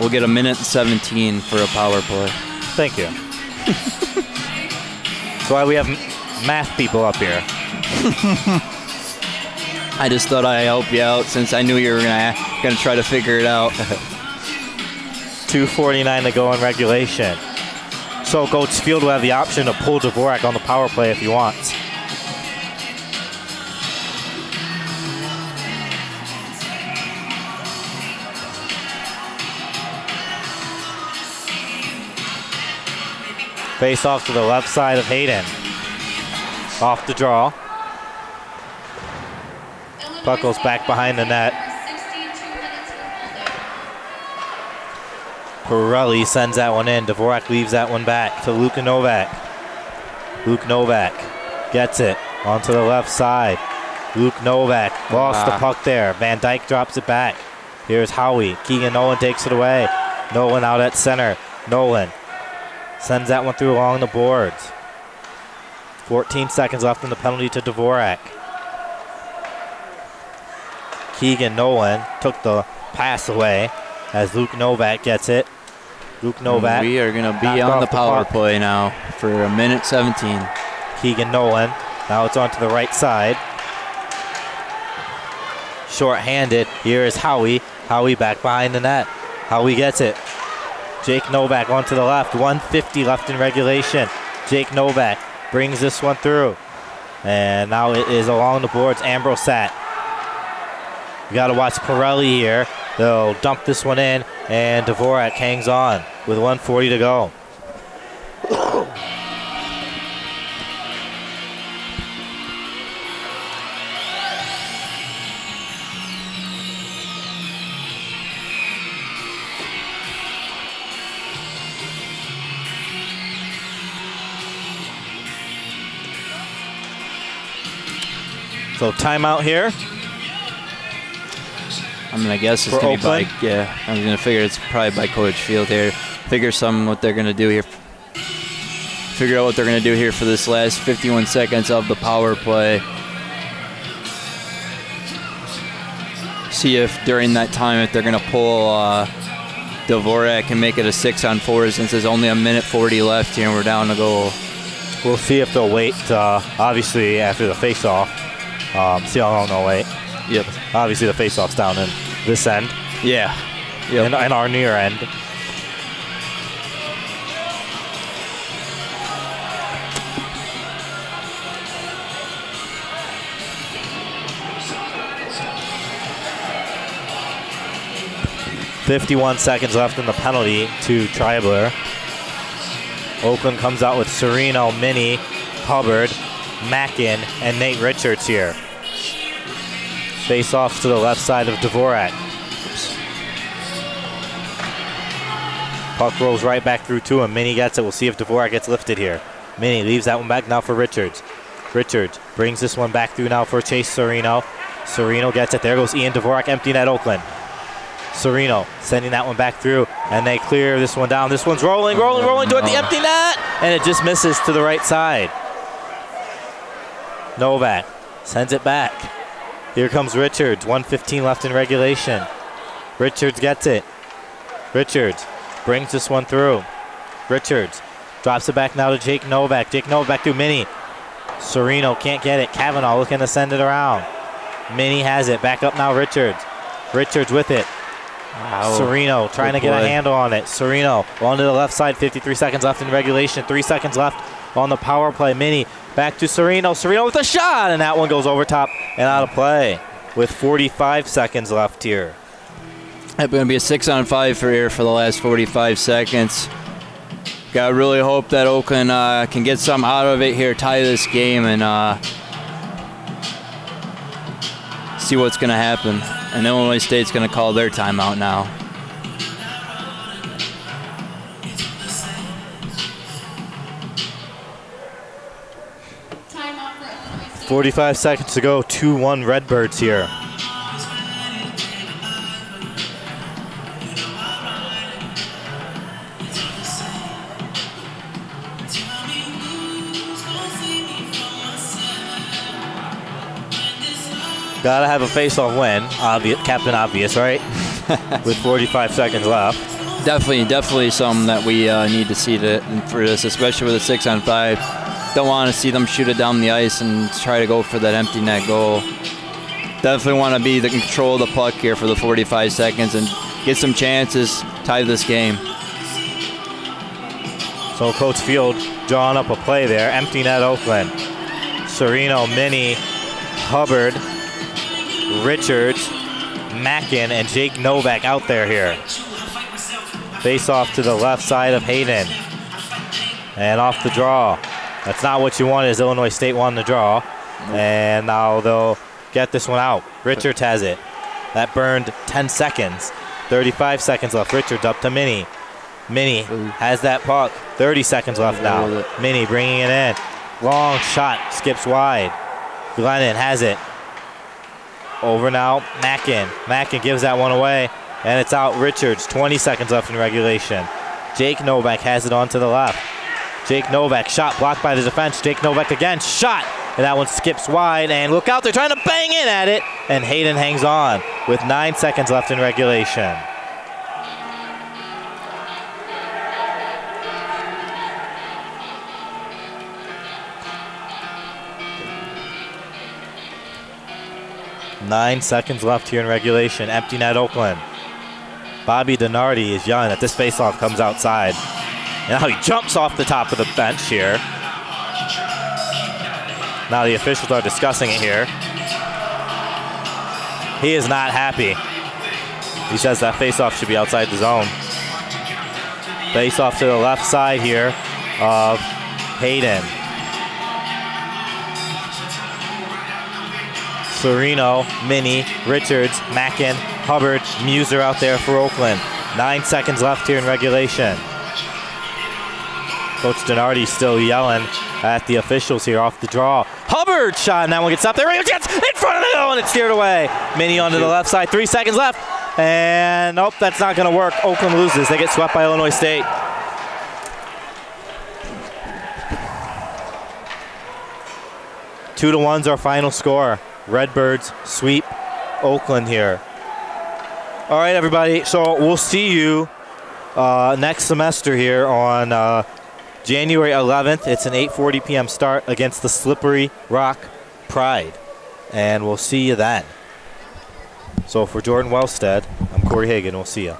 get 1:17 for a power play. Thank you. That's why we have math people up here. I just thought I'd help you out since I knew you were gonna try to figure it out. 2:49 to go in regulation. So Coach Field will have the option to pull Dvorak on the power play if he wants. Face off to the left side of Hayden. Off the draw. Puck goes back behind the net. Pirelli sends that one in. Dvorak leaves that one back to Luke Novak. Luke Novak gets it onto the left side. Luke Novak lost the puck there. Van Dyke drops it back. Here's Howie. Keegan Nolan takes it away. Nolan out at center. Nolan sends that one through along the boards. 14 seconds left in the penalty to Dvorak. Keegan Nolan took the pass away as Luke Novak gets it. Luke Novak. We are going to be on the power play now for 1:17. Keegan Nolan. Now it's onto the right side. Short-handed. Here is Howie. Howie back behind the net. Howie gets it. Jake Novak onto the left. 1:50 left in regulation. Jake Novak brings this one through. And now it is along the boards. Ambrosat. You got to watch Pirelli here. They'll dump this one in, and Dvorak hangs on with 1:40 to go. So timeout here. I'm gonna guess it's For gonna be by, Oakland? yeah. I'm gonna figure it's probably by Coach Field here. Figure what they're gonna do here. Figure out what they're gonna do here for this last 51 seconds of the power play. See if during that time if they're gonna pull Dvorak and make it a 6-on-4 since there's only a minute 40 left here and we're down to goal. We'll see if they'll wait, obviously, after the face-off. See how long they'll wait. Yep. Obviously, the face-off's down in this end. Yeah. Yep. And our near end. .51 seconds left in the penalty to Tribler. Oakland comes out with Sereno, Minnie, Hubbard, Mackin, and Nate Richards here. Face off to the left side of Dvorak. Puck rolls right back through to him. Minnie gets it. We'll see if Dvorak gets lifted here. Minnie leaves that one back now for Richards. Richards brings this one back through now for Chase Sereno. Sereno gets it. There goes Ian Dvorak, empty net Oakland. Sereno sending that one back through, and they clear this one down. This one's rolling toward the empty net, and it just misses to the right side. Novak sends it back. Here comes Richards, 1:15 left in regulation. Richards gets it. Richards brings this one through. Richards drops it back now to Jake Novak. Jake Novak through Minnie. Sereno can't get it. Kavanaugh looking to send it around. Minnie has it. Back up now, Richards. Richards with it. Wow. Sereno trying to get a handle on it. Sereno on to the left side. 53 seconds left in regulation. 3 seconds left on the power play. Minnie back to Sereno. Sereno with a shot, and that one goes over top and out of play with 45 seconds left here. It's going to be a 6-on-5 for here for the last 45 seconds. Got to really hope that Oakland can get some out of it here, tie this game, and see what's going to happen. And Illinois State's going to call their timeout now. Timeout for Illinois State. 45 seconds to go. 2-1 Redbirds here. Gotta have a face-off win. Captain Obvious, right? With 45 seconds left. Definitely something that we need to see for this, especially with a 6-on-5. Don't want to see them shoot it down the ice and try to go for that empty net goal. Definitely want to be the control of the puck here for the 45 seconds and get some chances, tie this game. So Coach Field drawing up a play there. Empty net Oakland. Sereno, Minnie, Hubbard, Richards, Mackin, and Jake Novak out there here. Face off to the left side of Hayden. And off the draw. That's not what you want, as Illinois State won the draw. And now they'll get this one out. Richards has it. That burned 10 seconds. 35 seconds left. Richards up to Minnie. Minnie has that puck. 30 seconds left now. Minnie bringing it in. Long shot, skips wide. Glennon has it. Over now, Mackin. Mackin gives that one away, and it's out. Richards, 20 seconds left in regulation. Jake Novak has it on to the left. Jake Novak, shot blocked by the defense. Jake Novak again, shot, and that one skips wide, and look out, they're trying to bang in at it, and Hayden hangs on with 9 seconds left in regulation. Nine seconds left here in regulation. Empty net Oakland. Bobby Donardi is yelling that this faceoff comes outside. And now he jumps off the top of the bench here. Now the officials are discussing it here. He is not happy. He says that faceoff should be outside the zone. Faceoff to the left side here of Hayden. Sereno, Minnie, Richards, Mackin, Hubbard, Muser out there for Oakland. 9 seconds left here in regulation. Coach Donardi still yelling at the officials here off the draw. Hubbard shot, and that one gets up there. Gets in front of the and it's steered away. Mini onto the left side. 3 seconds left. And nope, that's not going to work. Oakland loses. They get swept by Illinois State. 2-1's our final score. Redbirds sweep Oakland here. All right, everybody. So we'll see you next semester here on January 11th. It's an 8:40 p.m. start against the Slippery Rock Pride. And we'll see you then. So for Jordan Wellstead, I'm Corey Hagan. We'll see you.